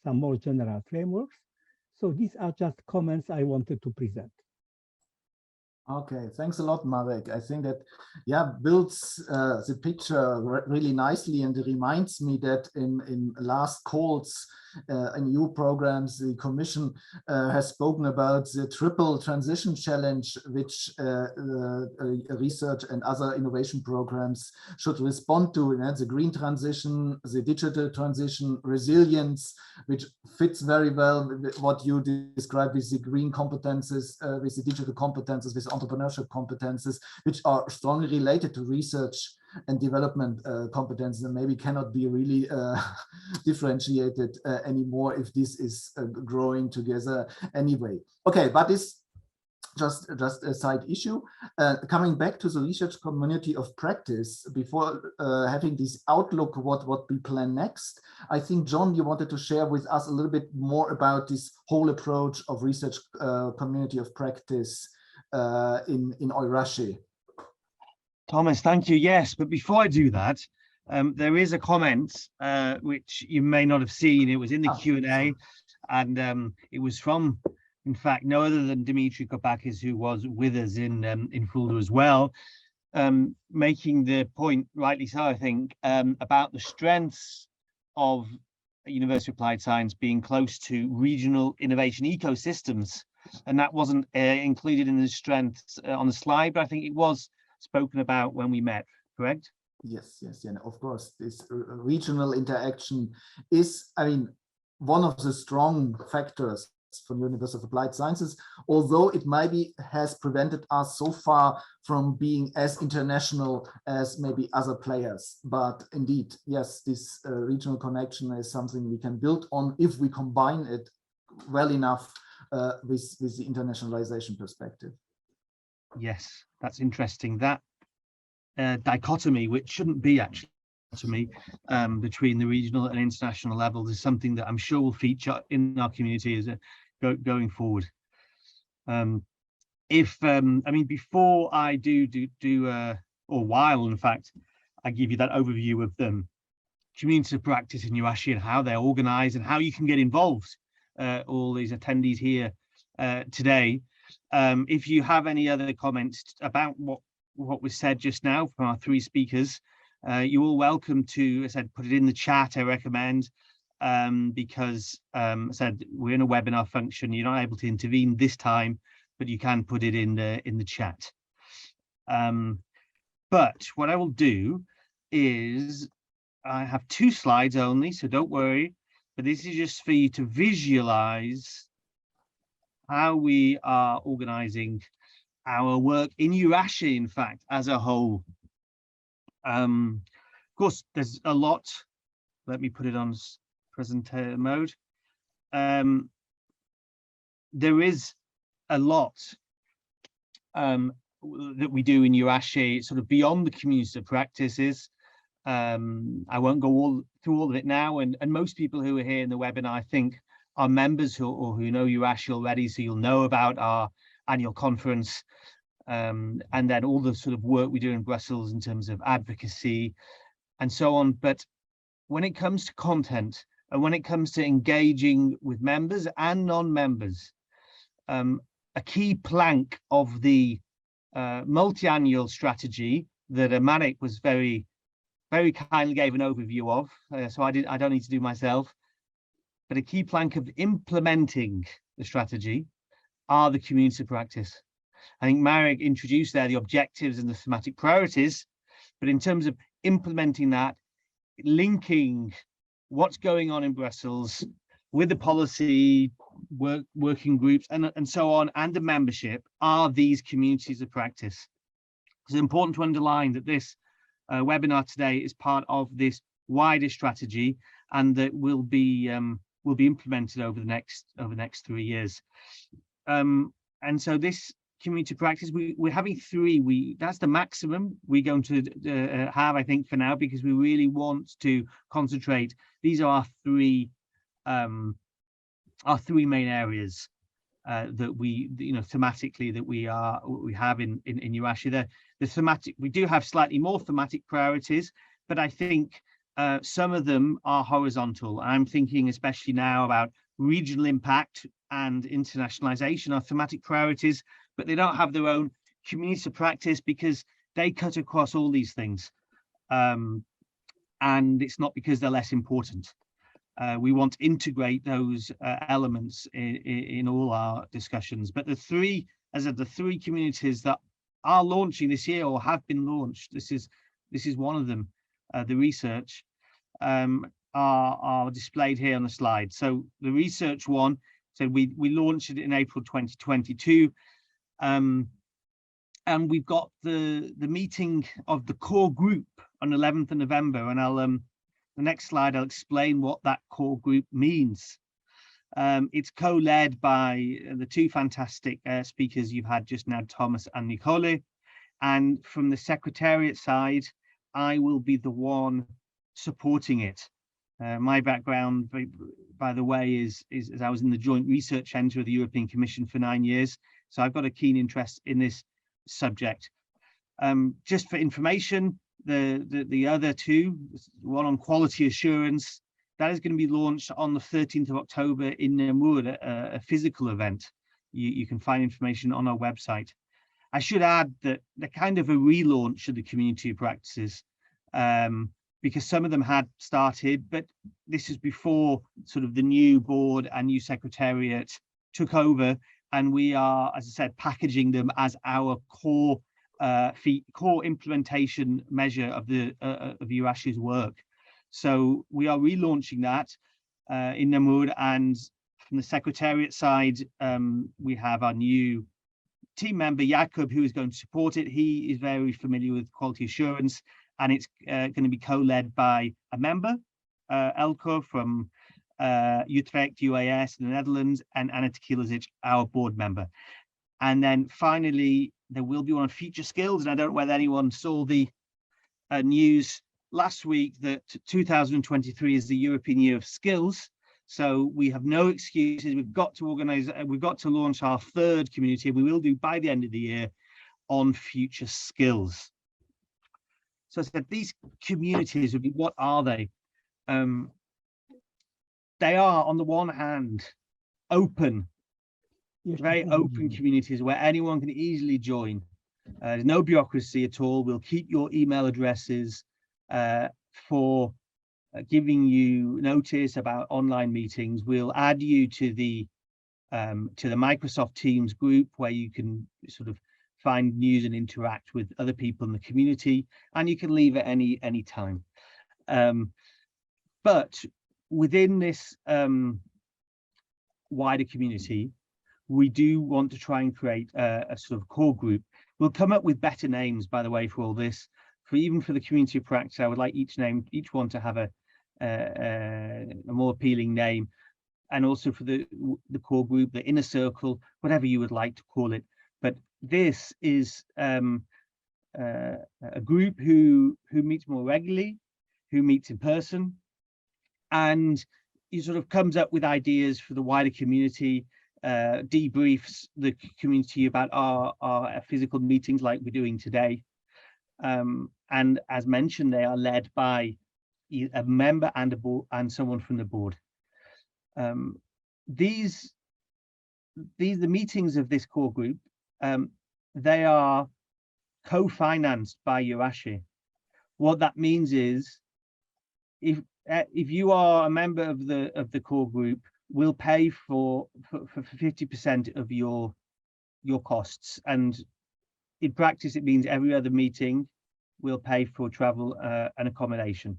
some more general frameworks. So these are just comments I wanted to present. Okay, thanks a lot, Marek. I think that, yeah, builds the picture really nicely, and it reminds me that in last calls in EU programs, the Commission has spoken about the triple transition challenge, which research and other innovation programs should respond to. And the green transition, the digital transition, resilience, which fits very well with what you described with the green competences, with the digital competences, with entrepreneurship competences, which are strongly related to research and development competences, and maybe cannot be really differentiated anymore if this is growing together anyway. Okay, but this just a side issue. Coming back to the research community of practice, before having this outlook what we plan next, I think, John, you wanted to share with us a little bit more about this whole approach of research community of practice in EURASHE. Thomas, thank you. Yes, but before I do that, there is a comment which you may not have seen. It was in the Q&A, and it was from, in fact, no other than Dimitri Kopakis, who was with us in Fulda as well, making the point, rightly so, I think, about the strengths of University of Applied Science being close to regional innovation ecosystems. And that wasn't included in the strengths on the slide, but I think it was spoken about when we met, correct? Yes, yes, yeah, of course. This regional interaction is, I mean, one of the strong factors from University of Applied Sciences, although it maybe has prevented us so far from being as international as maybe other players. But indeed, yes, this regional connection is something we can build on if we combine it well enough with the internationalization perspective. Yes, that's interesting. That dichotomy, which shouldn't be actually dichotomy, between the regional and international levels, is something that I'm sure will feature in our community as going forward. I mean, before I or while, in fact, I give you that overview of the community of practice in EURASHE and how they're organized and how you can get involved, all these attendees here today. If you have any other comments about what was said just now from our three speakers, you're all welcome to, as I said, put it in the chat, I recommend, because I said we're in a webinar function. You're not able to intervene this time, but you can put it in the chat. But what I will do is, I have 2 slides only, so don't worry, but this is just for you to visualize how we are organizing our work in EURASHE, in fact, as a whole. Of course, there's a lot. Let me put it on presenter mode. There is a lot that we do in EURASHE, sort of beyond the community of practices. I won't go through all of it now, and most people who are here in the webinar, I think, are members who know EURASHE already, so you'll know about our annual conference, and then all the sort of work we do in Brussels in terms of advocacy and so on. But when it comes to content and when it comes to engaging with members and non-members, a key plank of the multi-annual strategy that Marika was very kindly gave an overview of, so I don't need to do myself, but a key plank of implementing the strategy are the community of practice. I think Marika introduced there the objectives and the thematic priorities, but in terms of implementing that, linking what's going on in Brussels with the policy working groups and so on, and the membership, are these communities of practice. It's important to underline that this webinar today is part of this wider strategy, and that will be implemented over the next 3 years. And so this community practice, we're having 3. That's the maximum we're going to have, I think, for now, because we really want to concentrate. These are our three main areas that we, thematically, that we have in EURASHE. The thematic, we do have slightly more thematic priorities, but I think some of them are horizontal. I'm thinking especially now about regional impact and internationalization are thematic priorities, but they don't have their own community of practice because they cut across all these things. And it's not because they're less important. We want to integrate those elements in all our discussions. But the 3 communities that are launching this year or have been launched, this is one of them, the research, are displayed here on the slide. So the research one, so we launched it in April 2022, and we've got the meeting of the core group on 11th of November, and I'll the next slide I'll explain what that core group means. It's co-led by the two fantastic speakers you've had just now, Thomas and Nicole. And from the Secretariat side, I will be the one supporting it. My background, by the way, is I was in the Joint Research Centre of the European Commission for 9 years. So I've got a keen interest in this subject. Just for information, the other two, one on quality assurance, that is going to be launched on the 13th of October in Namur, a physical event. You can find information on our website. I should add that they're kind of a relaunch of the community of practices, because some of them had started, but this is before sort of the new board and new secretariat took over, and we are, as I said, packaging them as our core implementation measure of the of EURASHE's work. So we are relaunching that in Namur, and from the secretariat side, we have our new team member Jakob, who is going to support it. He is very familiar with quality assurance, and it's going to be co-led by a member, Elko from Utrecht, UAS in the Netherlands, and Anna Tekilazic, our board member. And then finally, there will be one on future skills, and I don't know whether anyone saw the news last week that 2023 is the European Year of Skills. So we have no excuses. We've got to organize, we've got to launch our third community. We will do by the end of the year on future skills. So I said, these communities, what are they? They are, on the one hand, open, very open communities where anyone can easily join. There's no bureaucracy at all. We'll keep your email addresses for giving you notice about online meetings. We'll add you to the Microsoft Teams group, where you can sort of find news and interact with other people in the community, and you can leave at any time. But within this wider community, we do want to try and create a sort of core group. We'll come up with better names, by the way, for all this. Even for the community of practice, I would like each one to have a more appealing name, and also for the core group, the inner circle, whatever you would like to call it. But this is a group who meets more regularly, who meets in person, and he sort of comes up with ideas for the wider community, debriefs the community about our physical meetings like we're doing today. And as mentioned, they are led by a member and a board and someone from the board. The meetings of this core group, they are co-financed by EURASHE. What that means is, if you are a member of the core group, we'll pay for 50% of your costs, and in practice it means every other meeting we'll pay for travel and accommodation.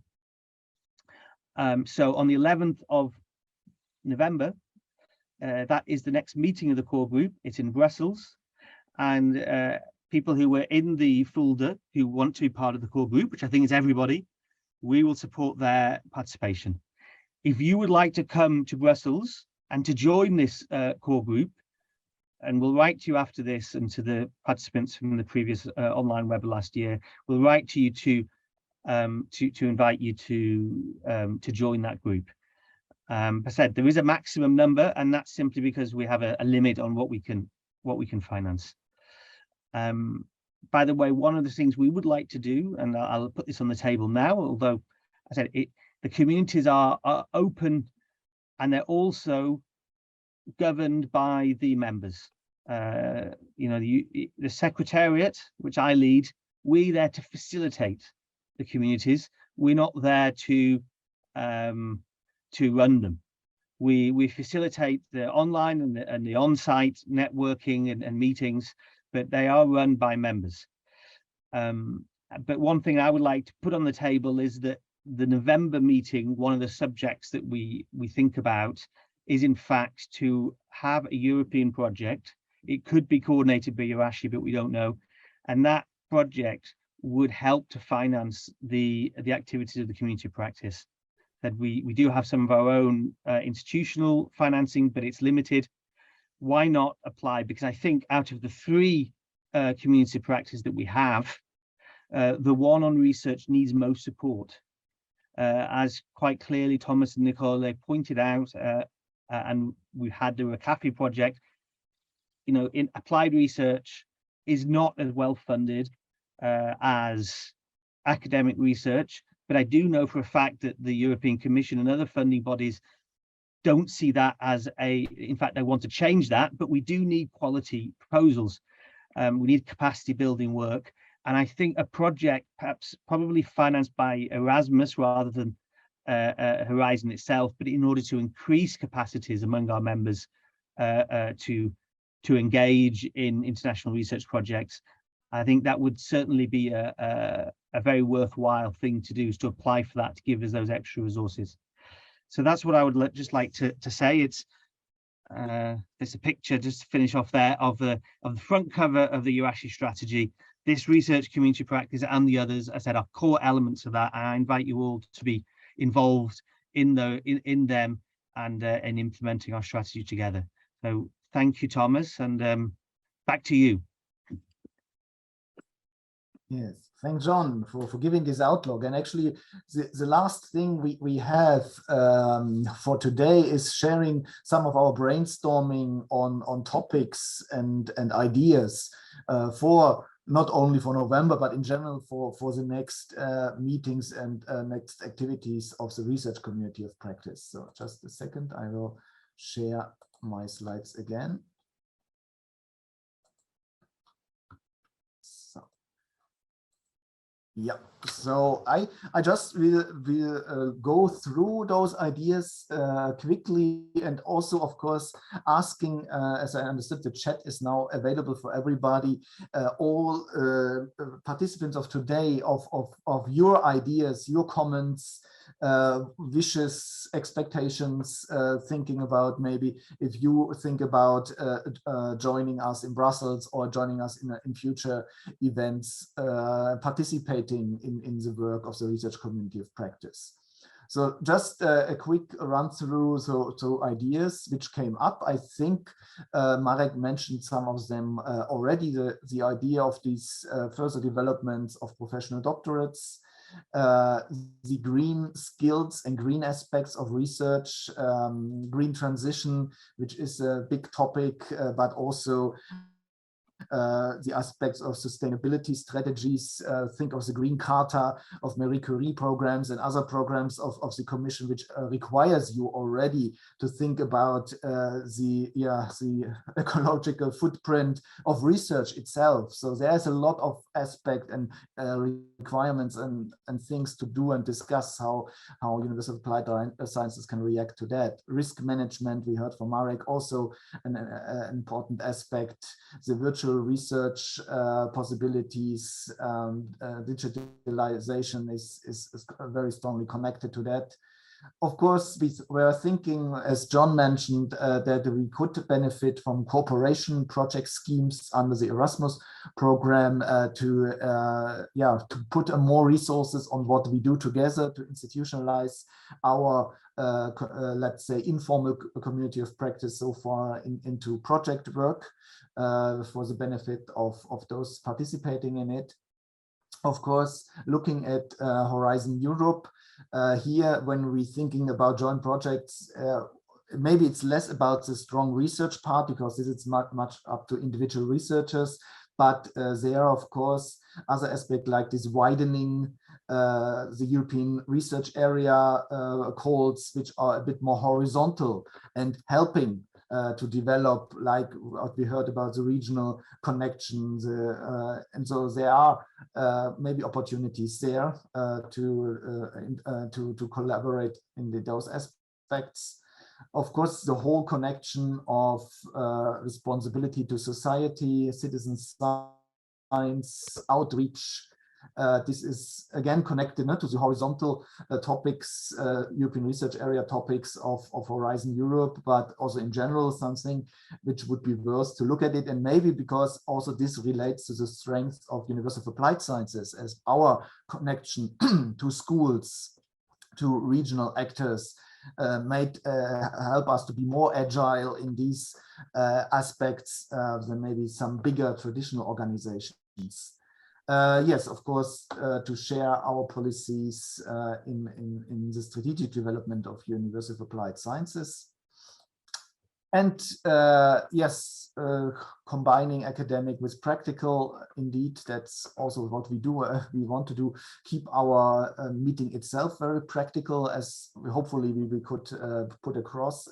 So on the 11th of November, that is the next meeting of the core group. It's in Brussels, and people who were in the Fulda who want to be part of the core group, which I think is everybody, we will support their participation. If you would like to come to Brussels and to join this core group, and we'll write to you after this, and to the participants from the previous online webinar last year, we'll write to you to invite you to join that group. I said there is a maximum number, and that's simply because we have a limit on what we can finance. By the way, one of the things we would like to do, and I'll put this on the table now, although I said the communities are open, and they're also governed by the members. You know, the secretariat, which I lead, we're there to facilitate the communities. We're not there to run them. We facilitate the online and the on-site networking and meetings, but they are run by members. But one thing I would like to put on the table is that the November meeting, one of the subjects that we think about is in fact to have a European project. It could be coordinated by EURASHE, but we don't know. And that project would help to finance the activities of the community of practice. that we do have some of our own institutional financing, but it's limited. Why not apply? Because I think out of the 3 community practices that we have, the one on research needs most support. As quite clearly Thomas and Nicole, they pointed out, and we had the RECAFI project, you know, in applied research is not as well funded as academic research, but I do know for a fact that the European Commission and other funding bodies don't see that as in fact, they want to change that, but we do need quality proposals. We need capacity building work. And I think a project probably financed by Erasmus rather than Horizon itself, but in order to increase capacities among our members to engage in international research projects, I think that would certainly be a very worthwhile thing to do, is to apply for that, to give us those extra resources. So that's what I would just like to say. It's there's a picture, just to finish off there, of the front cover of the EURASHE strategy. This research community practice and the others, I said, are core elements of that. And I invite you all to be involved in them and in implementing our strategy together. So thank you, Thomas, and back to you. Yes, thanks, John, for giving this outlook. And actually, the last thing we have for today is sharing some of our brainstorming on topics and ideas for not only for November, but in general for the next meetings and next activities of the research community of practice. So just a second, I will share my slides again. Yeah, so I just will go through those ideas quickly, and also, of course, asking, as I understood, the chat is now available for everybody, all participants of today, of your ideas, your comments, wishes, expectations, thinking about maybe if you think about joining us in Brussels or joining us in future events, participating in the work of the research community of practice. So just a quick run through so ideas which came up. I think Marek mentioned some of them already, the idea of these further developments of professional doctorates, the green skills and green aspects of research, green transition, which is a big topic, but also the aspects of sustainability strategies. Think of the Green Charter, of Marie Curie programs and other programs of the Commission, which requires you already to think about the ecological footprint of research itself. So there's a lot of aspect and requirements and things to do and discuss how University of Applied Sciences can react to that. Risk management, we heard from Marek, also an important aspect. The virtual research possibilities, digitalization is very strongly connected to that. Of course, we were thinking, as John mentioned, that we could benefit from cooperation project schemes under the Erasmus program to put more resources on what we do together to institutionalize our, let's say, informal community of practice so far into project work for the benefit of those participating in it. Of course, looking at Horizon Europe, here, when we're thinking about joint projects, maybe it's less about the strong research part, because this is much up to individual researchers, but there are, of course, other aspects like this widening the European research area calls, which are a bit more horizontal and helping to develop, like what we heard about the regional connections, and so there are maybe opportunities there to collaborate in those aspects. Of course, the whole connection of responsibility to society, citizen science, outreach. This is again connected to the horizontal topics, European research area topics of Horizon Europe, but also in general something which would be worth to look at it. And maybe because also this relates to the strength of University of Applied Sciences as our connection to schools, to regional actors might help us to be more agile in these aspects than maybe some bigger traditional organizations. Yes, of course, to share our policies in the strategic development of University of Applied Sciences. And yes, combining academic with practical, indeed, that's also what we do. We want to do, keep our meeting itself very practical, as hopefully we could put across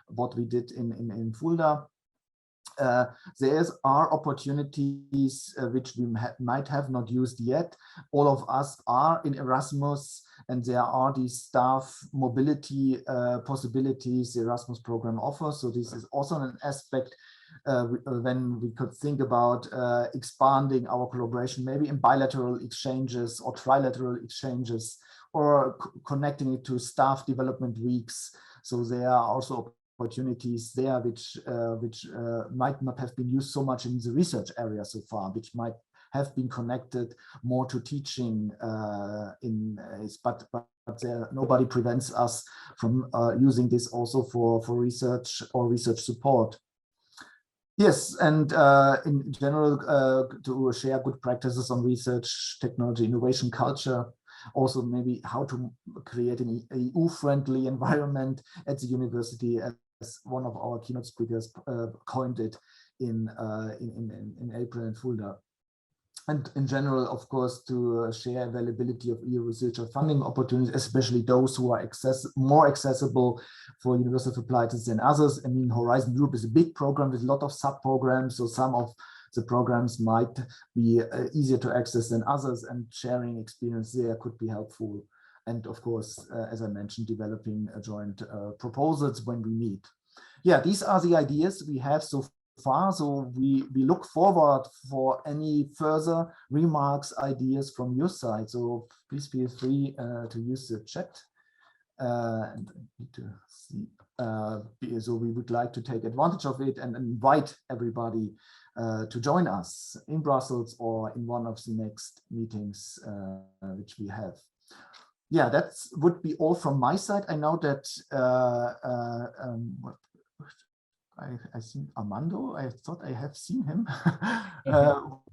what we did in Fulda. There are opportunities which we might have not used yet. All of us are in Erasmus, and there are these staff mobility possibilities the Erasmus program offers. So this is also an aspect when we could think about expanding our collaboration, maybe in bilateral exchanges or trilateral exchanges, or connecting it to staff development weeks. So there are also opportunities there which might not have been used so much in the research area so far, which might have been connected more to teaching but nobody prevents us from using this also for research or research support. Yes, and in general, to share good practices on research, technology, innovation, culture, also maybe how to create an EU-friendly environment at the university, as one of our keynote speakers coined it in April in Fulda. And in general, of course, to share availability of EU research funding opportunities, especially those who are more accessible for University of Applied Sciences than others. I mean, Horizon Europe is a big program with a lot of sub-programs, so some of the programs might be easier to access than others, and sharing experience there could be helpful. And of course, as I mentioned, developing joint proposals when we meet. Yeah, these are the ideas we have so far. So we look forward for any further remarks, ideas from your side. So please feel free to use the chat. And I need to see. So we would like to take advantage of it and invite everybody to join us in Brussels or in one of the next meetings which we have. Yeah, that would be all from my side. I know that I think Armando, I thought I have seen him,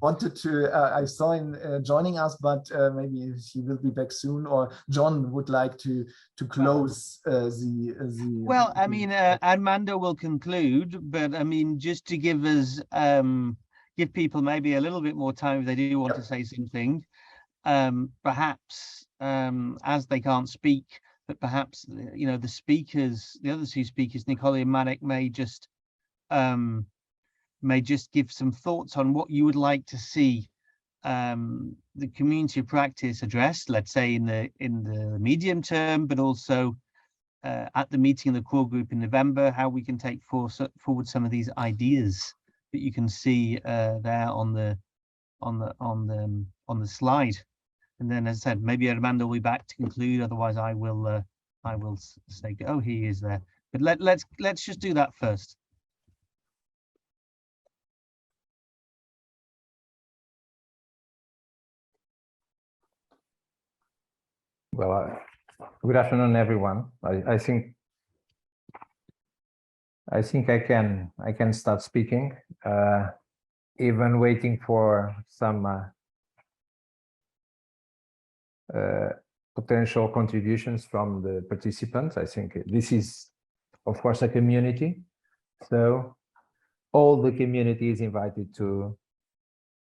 wanted to, I saw him joining us, but maybe he will be back soon, or John would like to close the. Well, I mean, Armando will conclude, but I mean, just to give us, give people maybe a little bit more time if they do want to say something, perhaps as they can't speak, but perhaps, you know, the speakers, the other two speakers, Nicole and Marek, may just give some thoughts on what you would like to see the community of practice addressed, let's say in the medium term, but also at the meeting in the core group in November, how we can take forward some of these ideas that you can see there on the slide. And then, as I said, maybe Armando will be back to conclude. Otherwise, I will say, oh, he is there. But let's just do that first. Well, good afternoon, everyone. I think I can start speaking, even waiting for some potential contributions from the participants. I think this is, of course, a community, so all the community is invited to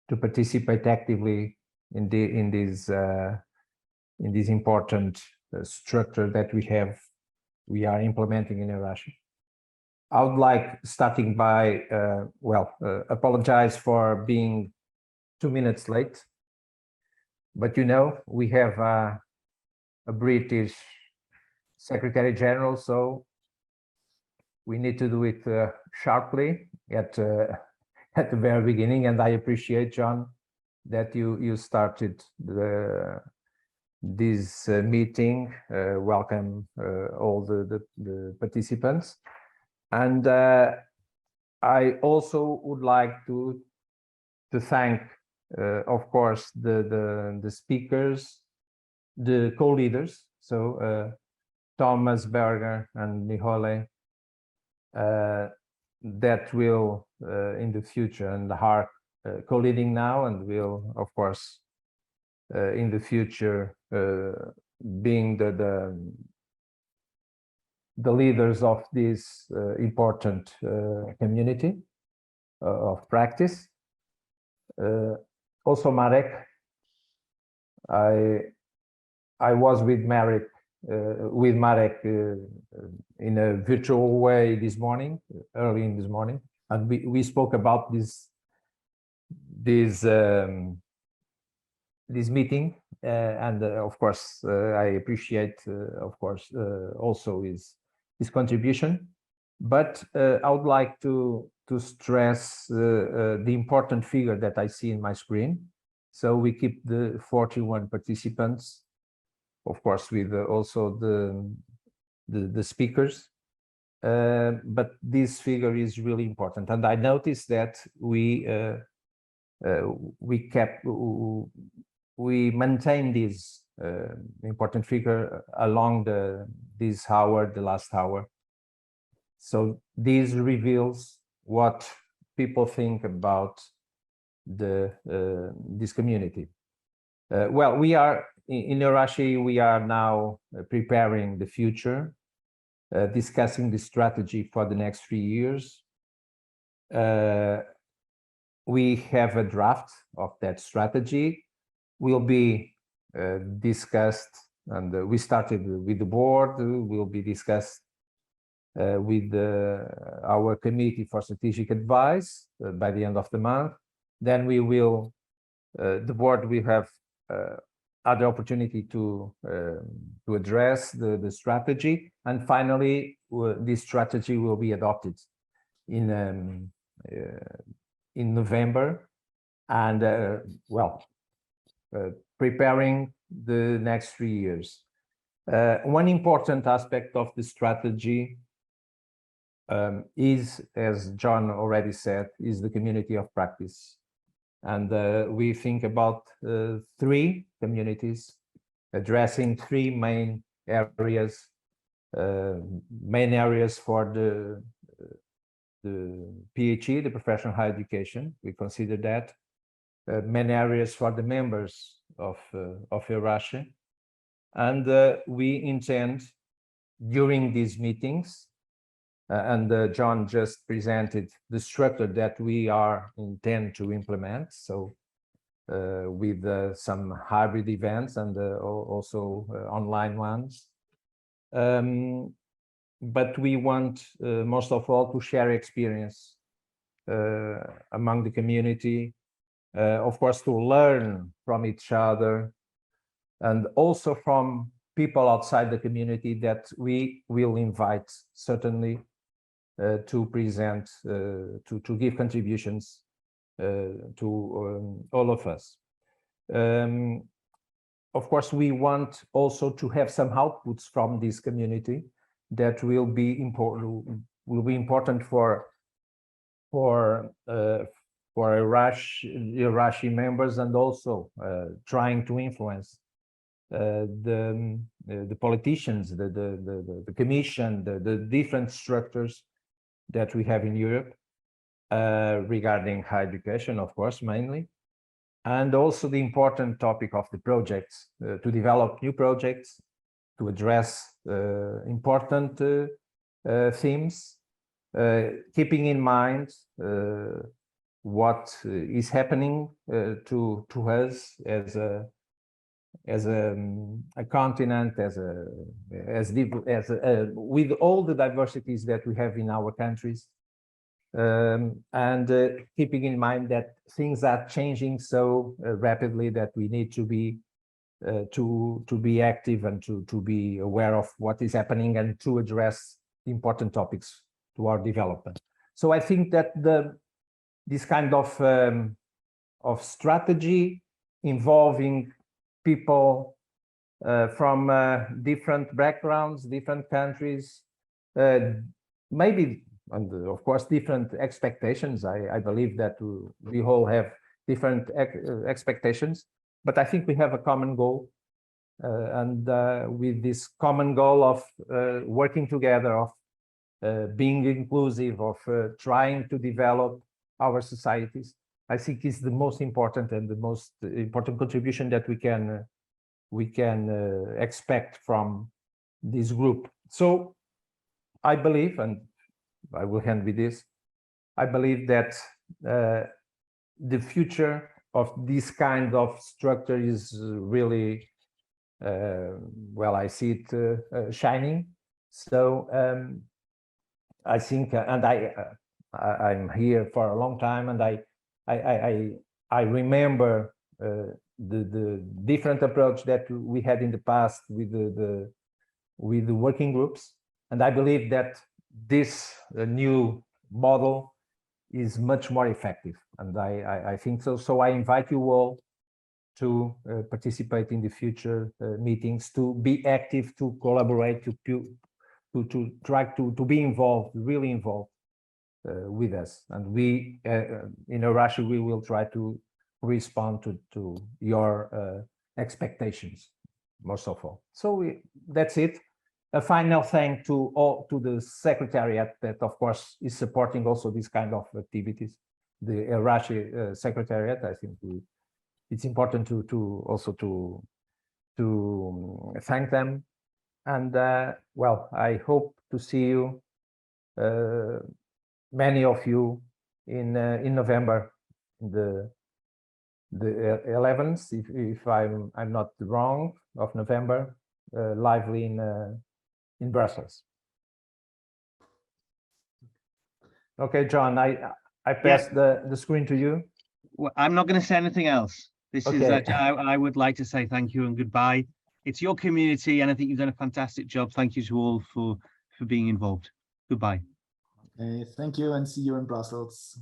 participate actively in this important structure that we are implementing in EURASHE. I would like, starting by, apologize for being 2 minutes late, but you know, we have a British Secretary General, so we need to do it sharply at the very beginning, and I appreciate, John, that you started this meeting. Welcome all the participants, and I also would like to thank, of course, the speakers, the co-leaders So Thomas Berger and Nihole that will in the future and are co-leading now and will, of course, in the future being the leaders of this important community of practice. Also Marek, I was with Marek in a virtual way this morning, early in this morning, and we spoke about this meeting, and of course I appreciate, of course, also his contribution. But I would like to stress the important figure that I see in my screen. So we keep the 41 participants, of course, with also the speakers. But this figure is really important, and I noticed that we maintain this important figure along this hour, the last hour. So this reveals what people think about this community. Well, we are in EURASHE, we are now preparing the future, discussing the strategy for the next 3 years. We have a draft of that strategy, will be discussed, and we started with the board, will be discussed with our committee for strategic advice by the end of the month. Then we will, the board will have other opportunity to address the strategy, and finally this strategy will be adopted in November, and well, preparing the next 3 years. One important aspect of the strategy is, as John already said, is the community of practice. And we think about 3 communities addressing 3 main areas for the PHE, the professional higher education. We consider that main areas for the members of EURASHE, and we intend during these meetings, and John just presented the structure that we intend to implement. So with some hybrid events and also online ones. But we want most of all to share experience among the community, of course, to learn from each other, and also from people outside the community that we will invite certainly to present, to give contributions to all of us. Of course, we want also to have some outputs from this community that will be important for EURASHE members, and also trying to influence the politicians, the commission, the different structures that we have in Europe regarding higher education, of course, mainly, and also the important topic of the projects, to develop new projects, to address important themes, keeping in mind what is happening to us as a continent, with all the diversities that we have in our countries, and keeping in mind that things are changing so rapidly that we need to be active and to be aware of what is happening and to address important topics to our development. So I think that this kind of strategy involving people from different backgrounds, different countries, maybe, and of course, different expectations. I believe that we all have different expectations, but I think we have a common goal and with this common goal of working together, of being inclusive, of trying to develop our societies, I think is the most important and the most important contribution that we can expect from this group. So I believe, and I will end with this, I believe that the future of this kind of structure is really, well, I see it shining. So I think, and I'm here for a long time, and I remember the different approach that we had in the past with the working groups, and I believe that this new model is much more effective, and I think so. So I invite you all to participate in the future meetings, to be active, to collaborate, to try to be involved, really involved with us. And we in EURASHE, we will try to respond to your expectations, most of all. So that's it. A final thank to the Secretariat that, of course, is supporting also this kind of activities. The EURASHE Secretariat, I think it's important to also thank them. And well, I hope to see you, many of you, in November, the 11th, if I'm not wrong, of November, lively in Brussels. Okay, John, I pass the screen to you. Well, I'm not going to say anything else. This Okay. is I would like to say thank you and goodbye. It's your community, and I think you've done a fantastic job. Thank you to all for being involved. Goodbye. Okay, thank you, and see you in Brussels.